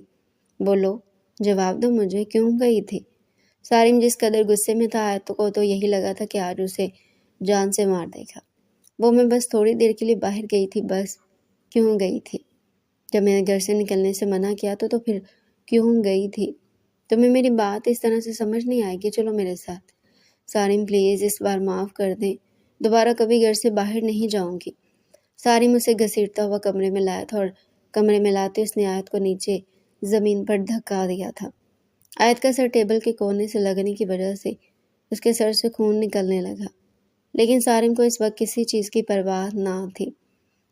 بولو، جواب دو مجھے، کیوں گئی تھی؟ سارم جس قدر غصے میں تھا آیت کو تو یہی لگا تھا کہ آج اسے جان سے مار دے گا۔ وہ میں بس تھوڑی دیر کے لیے باہر گئی تھی، بس۔ کیوں گئی تھی؟ جب میں نے گھر سے نکلنے سے منع کیا تو پھر کیوں گئی تھی؟ تمہیں میری بات اس طرح سے سمجھ نہیں آئے گی، چلو میرے ساتھ۔ سارم پلیز اس بار معاف کر دیں، دوبارہ کبھی گھر سے باہر نہیں جاؤں گی۔ سارم اسے گھسیٹتا ہوا کمرے میں لایا تھا اور کمرے میں لاتے اس نے آیت کو نیچے زمین پر دھکا دیا تھا۔ آیت کا سر ٹیبل کے کونے سے لگنے کی وجہ سے اس کے سر سے خون نکلنے لگا، لیکن سارم کو اس وقت کسی چیز کی پرواہ نہ تھی۔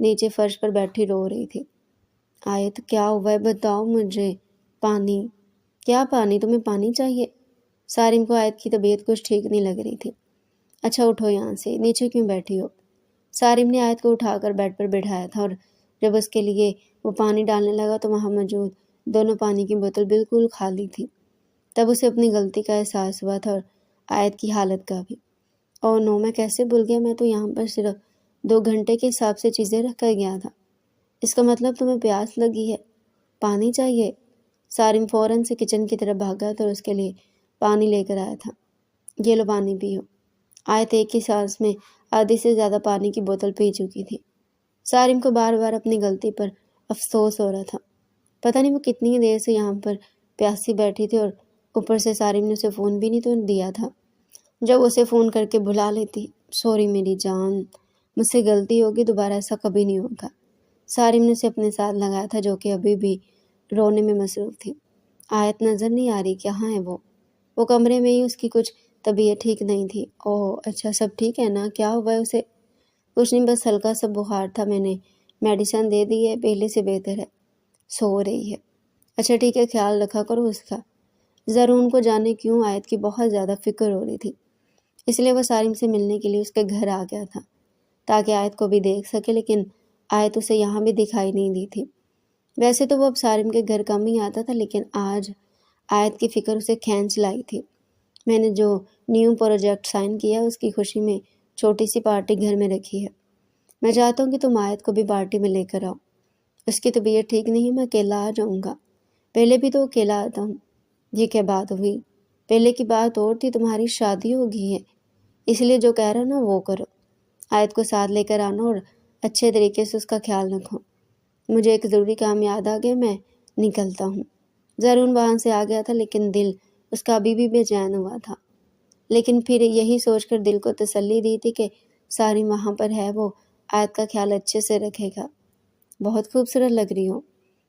نیچے فرش پر بیٹھی رو رہی تھی۔ آیت کیا ہوا ہے بتاؤ مجھے۔ پانی؟ کیا پانی؟ تمہیں پانی چاہیے؟ سارم کو آیت کی طبیعت کچھ ٹھیک نہیں لگ رہی تھی۔ اچھا اٹھو یہاں سے، نیچے کیوں بیٹھی ہو؟ سارم نے آیت کو اٹھا کر بیڈ پر بٹھایا تھا اور جب اس کے لیے وہ پانی ڈالنے لگا تو وہاں موجود دونوں پانی کی بوتل بالکل خالی تھی۔ تب اسے اپنی غلطی کا احساس ہوا تھا اور آیت کی حالت کا بھی۔ او نو، میں کیسے بھول گیا، میں تو یہاں پر صرف 2 گھنٹے کے حساب سے چیزیں رکھ کر گیا تھا۔ اس کا مطلب تمہیں پیاس لگی ہے، پانی چاہیے۔ سارم فوراً سے کچن کی طرف بھاگا تو اس کے لیے پانی لے کر آیا تھا۔ یہ لو پانی پیو۔ آیت ایک ہی سانس میں آدھی سے زیادہ پانی کی بوتل پی چکی تھی۔ سارم کو بار بار اپنی غلطی پر افسوس ہو رہا تھا۔ پتہ نہیں وہ کتنی دیر سے یہاں پر پیاسی بیٹھی تھی اور اوپر سے سارم نے اسے فون بھی نہیں تو دیا تھا۔ جب اسے فون کر کے بلا لیتی، سوری میری جان، مجھ سے غلطی ہوگی، دوبارہ ایسا کبھی نہیں ہوگا۔ سارم نے اسے اپنے ساتھ لگایا تھا جو کہ ابھی بھی رونے میں مصروف تھی۔ آیت نظر نہیں آ رہی، کہاں ہے وہ کمرے میں ہی، اس کی کچھ طبیعت ٹھیک نہیں تھی۔ اوہ اچھا، سب ٹھیک ہے نا؟ کیا ہوا ہے اسے؟ کچھ نہیں، بس ہلکا سا بخار تھا، میں نے میڈیسن دے دی ہے، پہلے سے بہتر ہے، سو رہی ہے۔ اچھا ٹھیک ہے، خیال رکھا کرو اس کا۔ زارون کو جانے کیوں آیت کی بہت زیادہ فکر ہو رہی تھی، اس لیے وہ سارم سے ملنے کے لیے اس کے گھر آ گیا تھا تاکہ آیت کو بھی دیکھ سکے، لیکن آیت اسے یہاں بھی دکھائی نہیں دی تھی۔ ویسے تو وہ اب سارم کے گھر کم ہی آتا تھا، لیکن آج آیت کی فکر اسے کھینچ لائی تھی۔ میں نے جو نیو پروجیکٹ سائن کیا اس کی خوشی میں چھوٹی سی پارٹی گھر میں رکھی ہے۔ میں چاہتا ہوں کہ تم آیت کو بھی پارٹی میں لے کر آؤ۔ اس کی طبیعت ٹھیک نہیں، میں اکیلا آ جاؤں گا۔ پہلے بھی تو اکیلا آتا ہوں۔ یہ کیا بات ہوئی؟ پہلے کی بات اور تھی، تمہاری شادی ہو گئی ہے، اس لیے جو کہہ رہا نا وہ کرو۔ آیت کو ساتھ لے کر آنا اور اچھے طریقے سے اس کا خیال رکھو۔ مجھے ایک ضروری کام یاد آ گیا، میں نکلتا ہوں۔ زارون وہاں سے آ گیا تھا، لیکن دل اس کا ابھی بھی بے چین ہوا تھا۔ لیکن پھر یہی سوچ کر دل کو تسلی دی تھی کہ سارم وہاں پر ہے، وہ آیت کا خیال اچھے سے رکھے گا۔ بہت خوبصورت لگ رہی ہو۔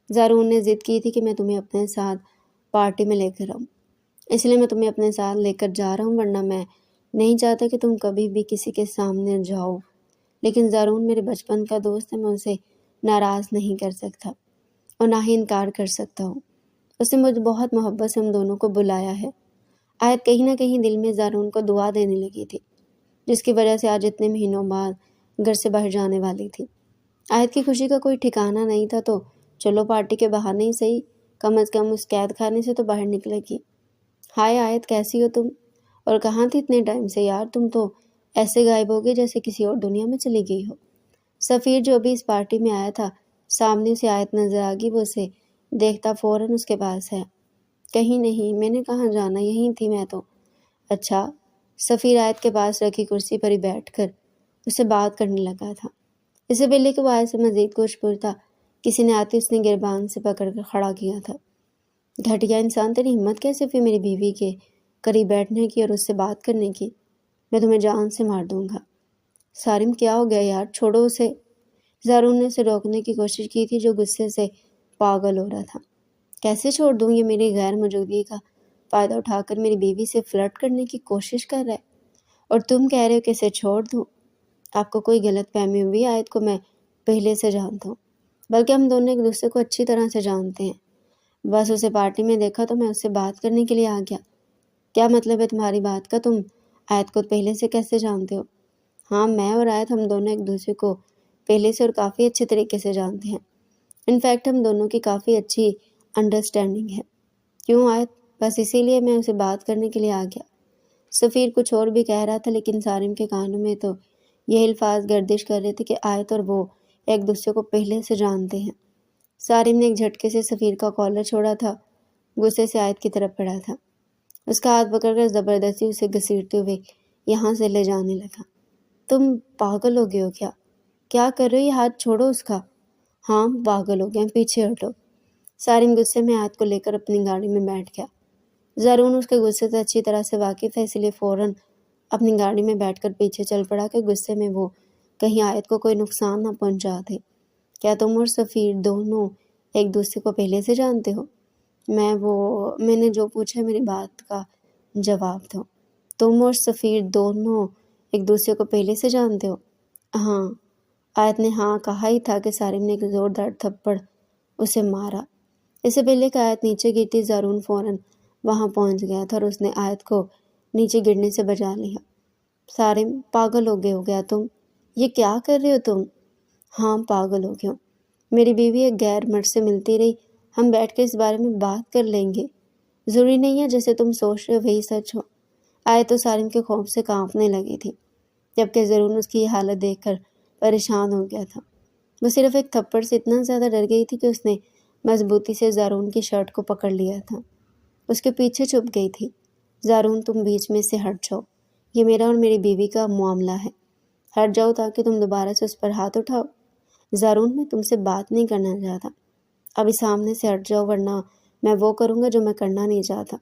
زارون نے ضد کی تھی کہ میں تمہیں اپنے ساتھ پارٹی میں لے کر آؤں، اس لیے میں تمہیں اپنے ساتھ لے کر جا رہا ہوں، ورنہ میں نہیں چاہتا کہ تم کبھی بھی کسی کے سامنے جاؤ۔ لیکن زارون میرے بچپن کا دوست ہے، میں اسے ناراض نہیں کر سکتا اور نہ ہی انکار کر سکتا ہوں۔ اس نے مجھے بہت محبت سے ہم دونوں کو بلایا ہے۔ آیت کہیں نہ کہیں دل میں زارون کو دعا دینے لگی تھی، جس کی وجہ سے آج اتنے مہینوں بعد گھر سے باہر جانے والی تھی۔ آیت کی خوشی کا کوئی ٹھکانہ نہیں تھا، تو چلو پارٹی کے بہانے ہی صحیح، کم از کم اس قید خانے سے تو باہر نکلے گی۔ ہائے آیت، کیسی ہو تم؟ اور کہاں تھی اتنے ٹائم سے یار؟ تم تو ایسے غائب ہو گئی جیسے کسی اور دنیا میں چلی گئی ہو۔ سفیر جو ابھی اس پارٹی میں آیا تھا، سامنے سے آیت نظر آ گئی، وہ اسے دیکھتا فوراً اس کے پاس ہے۔ کہیں نہیں، میں نے کہاں جانا، یہیں تھی میں تو۔ اچھا۔ سفیر آیت کے پاس رکھی کرسی پر ہی بیٹھ کر اس سے بات کرنے لگا تھا۔ اس سے پہلے کہ وہ آیت سے مزید کچھ پوچھتا، کسی نے آتے اس نے گربان سے پکڑ کر کھڑا کیا تھا۔ گھٹیا انسان، تیری ہمت کیسے ہوئی میری بیوی کے قریب بیٹھنے کی اور اس سے بات کرنے کی؟ میں تمہیں جان سے مار دوں گا۔ سارم کیا ہو گیا یار، چھوڑو اسے۔ زارون نے اسے روکنے کی کوشش کی تھی، جو غصے سے پاگل ہو رہا تھا۔ کیسے چھوڑ دوں؟ یہ میری غیر موجودگی کا فائدہ اٹھا کر میری بیوی سے فلرٹ کرنے کی کوشش کر رہا ہے، اور تم کہہ رہے ہو کہ اسے چھوڑ دوں؟ آپ کو کوئی غلط فہمی ہوئی، آیت کو میں پہلے سے جانتا ہوں، بلکہ ہم دونوں ایک دوسرے کو اچھی طرح سے جانتے ہیں۔ بس اسے پارٹی میں دیکھا تو میں اس سے بات کرنے کے لیے آ گیا۔ کیا مطلب ہے تمہاری بات کا؟ تم آیت کو پہلے سے کیسے جانتے ہو؟ ہاں، میں اور آیت ہم دونوں ایک دوسرے کو پہلے سے اور کافی اچھے طریقے سے جانتے ہیں۔ انفیکٹ ہم دونوں کی کافی اچھی انڈرسٹینڈنگ ہے۔ کیوں آیت؟ بس اسی لیے میں اسے بات کرنے کے لیے آ گیا۔ سفیر کچھ اور بھی کہہ رہا تھا، لیکن سارم کے کانوں میں تو یہ الفاظ گردش کر رہے تھے کہ آیت اور وہ ایک دوسرے کو پہلے سے جانتے ہیں۔ سارم نے ایک جھٹکے سے سفیر کا کالر چھوڑا تھا، غصے سے آیت کی طرف پڑا تھا۔ اس کا ہاتھ پکڑ کر زبردستی اسے گھسیٹتے ہوئے یہاں سے لے جانے لگا۔ تم پاگل ہو گئے ہو کیا؟ کیا کر رہے ہو؟ یہ ہاتھ چھوڑو اس کا۔ ہاں پاگل ہو گیا، پیچھے ہٹو۔ سارم غصے میں آیت کو لے کر اپنی گاڑی میں بیٹھ گیا۔ زارون اس کے غصے سے اچھی طرح سے واقف ہے، اس لیے فوراً اپنی گاڑی میں بیٹھ کر پیچھے چل پڑا کہ غصے میں وہ کہیں آیت کو کوئی نقصان نہ پہنچا دے۔ کیا تم اور سفیر دونوں ایک دوسرے کو پہلے سے جانتے ہو؟ میں نے جو پوچھا میری بات کا جواب دو۔ تم اور سفیر دونوں ایک دوسرے کو پہلے سے جانتے ہو؟ ہاں۔ آیت نے ہاں کہا ہی تھا کہ سارم نے ایک زوردار تھپڑ اسے مارا۔ اس سے پہلے کہ آیت نیچے گرتی زارون فوراً وہاں پہنچ گیا تھا اور اس نے آیت کو نیچے گرنے سے بچا لیا۔ سارم پاگل ہو گیا تم، یہ کیا کر رہے ہو تم؟ ہاں پاگل ہو گیا ہوں، میری بیوی ایک غیر مرد سے ملتی رہی، ہم بیٹھ کے اس بارے میں بات کر لیں گے، ضروری نہیں ہے جیسے تم سوچ رہے ہو وہی سچ ہو۔ آیت تو سارم کے خوف سے کانپنے لگی تھی، جبکہ ضرور اس کی یہ حالت دیکھ کر پریشان ہو گیا تھا۔ وہ صرف ایک تھپڑ سے اتنا زیادہ ڈر گئی تھی کہ اس نے مضبوطی سے زارون کی شرٹ کو پکڑ لیا تھا، اس کے پیچھے چھپ گئی تھی۔ زارون تم بیچ میں سے ہٹ جاؤ، یہ میرا اور میری بیوی کا معاملہ ہے، ہٹ جاؤ تاکہ تم دوبارہ سے اس پر ہاتھ اٹھاؤ۔ زارون میں تم سے بات نہیں کرنا چاہتا، ابھی سامنے سے ہٹ جاؤ ورنہ میں وہ کروں گا جو میں کرنا نہیں چاہتا۔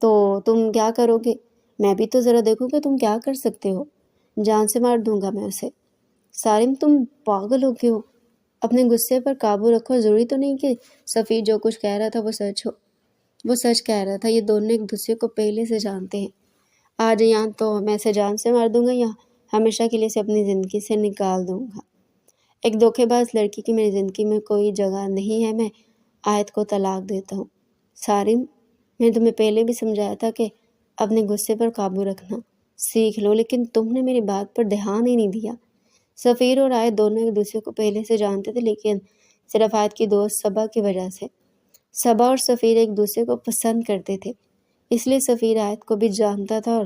تو تم کیا کرو گے؟ میں بھی تو ذرا دیکھوں کہ تم کیا کر سکتے ہو، جان سے مار دوں گا میں اسے۔ سارم تم پاگل ہو گئے ہو، اپنے غصے پر قابو رکھو، ضروری تو نہیں کہ سفیر جو کچھ کہہ رہا تھا وہ سچ ہو۔ وہ سچ کہہ رہا تھا، یہ دونوں ایک دوسرے کو پہلے سے جانتے ہیں، آج یا تو میں اسے جان سے مار دوں گا یا ہمیشہ کے لیے اسے اپنی زندگی سے نکال دوں گا۔ ایک دھوکے باز لڑکی کی میری زندگی میں کوئی جگہ نہیں ہے، میں آیت کو طلاق دیتا ہوں۔ سارم میں نے تمہیں پہلے بھی سمجھایا تھا کہ اپنے غصے پر قابو رکھنا سیکھ لو، لیکن تم نے میری بات پر دھیان ہی نہیں دیا۔ سفیر اور آیت دونوں ایک دوسرے کو پہلے سے جانتے تھے، لیکن صرف آیت کی دوست صبا کی وجہ سے۔ صبا اور سفیر ایک دوسرے کو پسند کرتے تھے، اس لیے سفیر آیت کو بھی جانتا تھا اور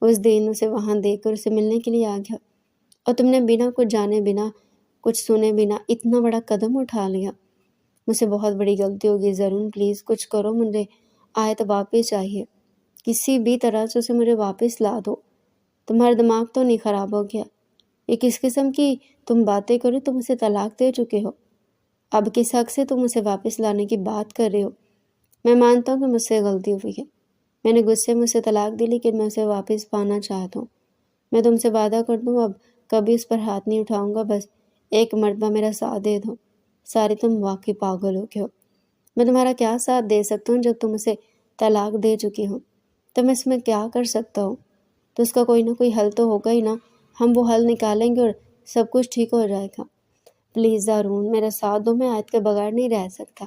اس دن اسے وہاں دیکھ کر اسے ملنے کے لیے آ گیا، اور تم نے بنا کچھ جانے، بنا کچھ سنے، بنا اتنا بڑا قدم اٹھا لیا۔ مجھ سے بہت بڑی غلطی ہوگی زرون، پلیز کچھ کرو، مجھے آیت واپس چاہیے، کسی بھی طرح سے اسے مجھے واپس لا دو۔ تمہارا دماغ تو نہیں خراب ہو گیا؟ یہ کس قسم کی تم باتیں کرو، تم اسے طلاق دے چکے ہو، اب کس حق سے تم اسے واپس لانے کی بات کر رہے ہو؟ میں مانتا ہوں کہ مجھ سے غلطی ہوئی ہے، میں نے غصے میں اسے طلاق دی، لیکن میں اسے واپس پانا چاہتا ہوں۔ میں تم سے وعدہ کرتا ہوں اب کبھی اس پر ہاتھ نہیں اٹھاؤں گا، بس ایک مرتبہ میرا ساتھ دے دو۔ سارے تم واقعی پاگل ہو گئے ہو، میں تمہارا کیا ساتھ دے سکتا ہوں جب تم اسے طلاق دے چکی ہو؟ تو میں اس میں کیا کر سکتا ہوں؟ تو اس کا کوئی نہ کوئی حل تو ہوگا ہی نا، ہم وہ حل نکالیں گے اور سب کچھ ٹھیک ہو جائے گا۔ پلیز زارون میرا ساتھ دو، میں آیت کے بغیر نہیں رہ سکتا۔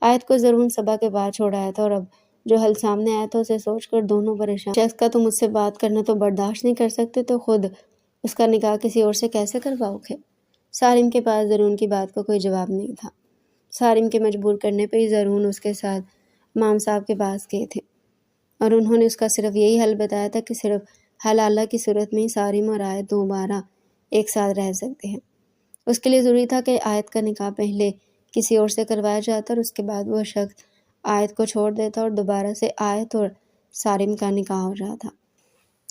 آیت کو زارون صبا کے بعد چھوڑایا تھا، اور اب جو حل سامنے آیا تھا اسے سوچ کر دونوں پریشان۔ شخص کا تم مجھ سے بات کرنا تو برداشت نہیں کر سکتے تو خود اس کا نکاح کسی اور سے کیسے کرواؤ گے؟ سارم کے پاس زارون کی بات کا کوئی جواب نہیں تھا۔ سارم کے مجبور کرنے پہ ہی زارون اس کے ساتھ امام صاحب کے پاس گئے تھے، اور انہوں نے اس کا صرف یہی حل بتایا تھا کہ صرف حلالہ کی صورت میں ہی سارم اور آیت دوبارہ ایک ساتھ رہ سکتے ہیں۔ اس کے لیے ضروری تھا کہ آیت کا نکاح پہلے کسی اور سے کروایا جاتا، اور اس کے بعد وہ شخص آیت کو چھوڑ دیتا اور دوبارہ سے آیت اور سارم کا نکاح ہو جاتا۔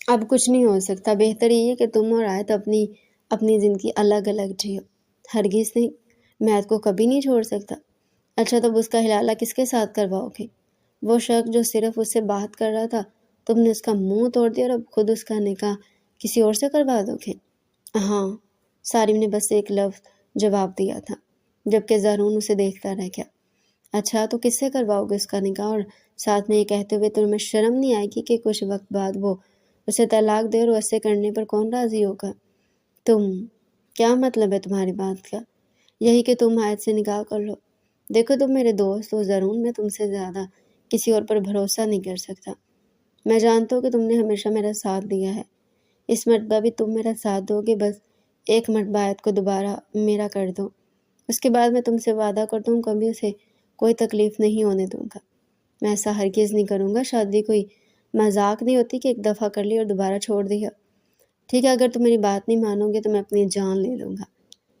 اب کچھ نہیں ہو سکتا، بہتر یہ ہے کہ تم اور آیت اپنی زندگی الگ الگ جیو۔ ہرگز نہیں، میں آیت کو کبھی نہیں چھوڑ سکتا۔ اچھا تب اس کا حلالہ کس کے ساتھ کرواؤ گے؟ وہ شخص جو صرف اس سے بات کر رہا تھا، تم نے اس کا منہ توڑ دیا اور اب خود اس کا نکاح کسی اور سے کروا دو گے؟ ہاں، سارم نے بس ایک لفظ جواب دیا تھا، جبکہ زارون اسے دیکھتا رہ گیا۔ اچھا تو کس سے کرواؤ گے اس کا نکاح؟ اور ساتھ میں یہ کہتے ہوئے تمہیں شرم نہیں آئے گی کہ کچھ وقت بعد وہ اسے طلاق دے اور ایسے کرنے پر کون راضی ہوگا؟ کیا مطلب ہے تمہاری بات کا؟ یہی کہ تم آیت سے نکاح کر لو۔ دیکھو تم میرے دوست ہو زارون، میں تم سے زیادہ کسی اور پر بھروسہ نہیں کر سکتا۔ میں جانتا ہوں کہ تم نے ہمیشہ میرا ساتھ دیا ہے، اس مرتبہ بھی تم میرا ساتھ دو گے، بس ایک مرتبہ آیت کو دوبارہ میرا کر دو، اس کے بعد میں تم سے وعدہ کرتا ہوں کبھی اسے کوئی تکلیف نہیں ہونے دوں گا۔ میں ایسا ہرگز نہیں کروں گا، شادی کوئی مذاق نہیں ہوتی کہ ایک دفعہ کر لی اور دوبارہ چھوڑ دیا۔ ٹھیک ہے، اگر تم میری بات نہیں مانو گے تو میں اپنی جان لے لوں گا۔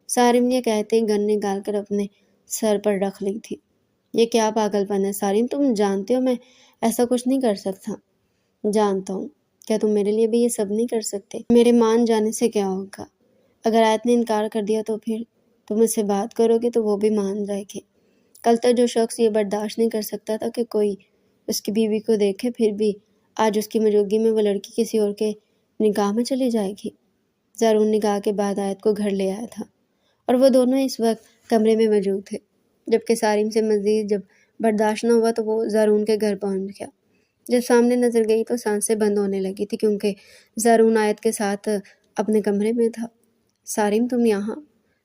سارم نے کہتے ہی گن نکال کر اپنے سر پر رکھ لی تھی۔ یہ کیا پاگل پن ہے سارم، تم جانتے ہو میں ایسا کچھ نہیں کر سکتا۔ جانتا ہوں، کیا تم میرے لیے بھی یہ سب نہیں کر سکتے؟ میرے مان جانے سے کیا ہوگا؟ اگر آیت نے انکار کر دیا تو پھر تم اس سے بات کرو گے تو وہ بھی مان جائے گی۔ کل تک جو شخص یہ برداشت نہیں کر سکتا تھا کہ کوئی اس کی بیوی کو دیکھے، پھر بھی آج اس کی موجودگی میں وہ لڑکی کسی اور کے نکاح میں چلی جائے گی۔ زارون نکاح کے بعد آیت کو گھر لے آیا تھا، اور وہ دونوں اس وقت کمرے میں موجود تھے، جبکہ سارم سے مزید جب برداشت نہ ہوا تو وہ زارون کے گھر پہنچ گیا۔ جب سامنے نظر گئی تو سانسیں بند ہونے لگی تھی، کیونکہ زارون آیت کے ساتھ اپنے کمرے میں تھا۔ سارم تم یہاں؟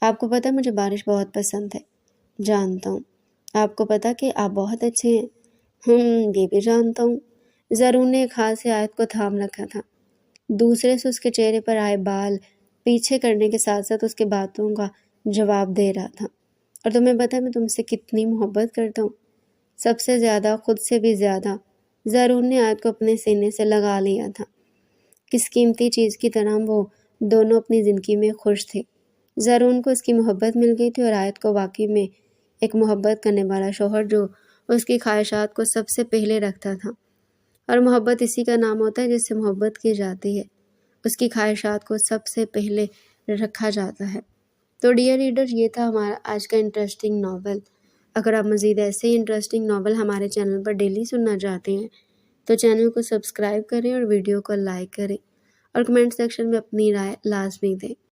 آپ کو پتہ مجھے بارش بہت پسند ہے۔ جانتا ہوں۔ آپ کو پتہ کہ آپ بہت اچھے ہیں۔ یہ بھی جانتا ہوں۔ زرون نے ایک ہاتھ سے آیت کو تھام رکھا تھا، دوسرے سے اس کے چہرے پر آئے بال پیچھے کرنے کے ساتھ ساتھ اس کے باتوں کا جواب دے رہا تھا۔ اور تمہیں پتہ ہے میں تم سے کتنی محبت کرتا ہوں، سب سے زیادہ، خود سے بھی زیادہ۔ زرون نے آیت کو اپنے سینے سے لگا لیا تھا۔ کس قیمتی چیز کی طرح وہ دونوں اپنی زندگی میں خوش تھے۔ زرون کو اس کی محبت مل گئی تھی اور آیت کو واقعی میں ایک محبت کرنے والا شوہر جو اس کی خواہشات کو سب سے پہلے رکھتا تھا۔ اور محبت اسی کا نام ہوتا ہے جس سے محبت کی جاتی ہے، اس کی خواہشات کو سب سے پہلے رکھا جاتا ہے۔ تو ڈیئر ریڈر، یہ تھا ہمارا آج کا انٹرسٹنگ ناول۔ اگر آپ مزید ایسے ہی انٹرسٹنگ ناول ہمارے چینل پر ڈیلی سننا چاہتے ہیں تو چینل کو سبسکرائب کریں اور ویڈیو کو لائک کریں اور کمنٹ سیکشن میں اپنی رائے لازمی دیں۔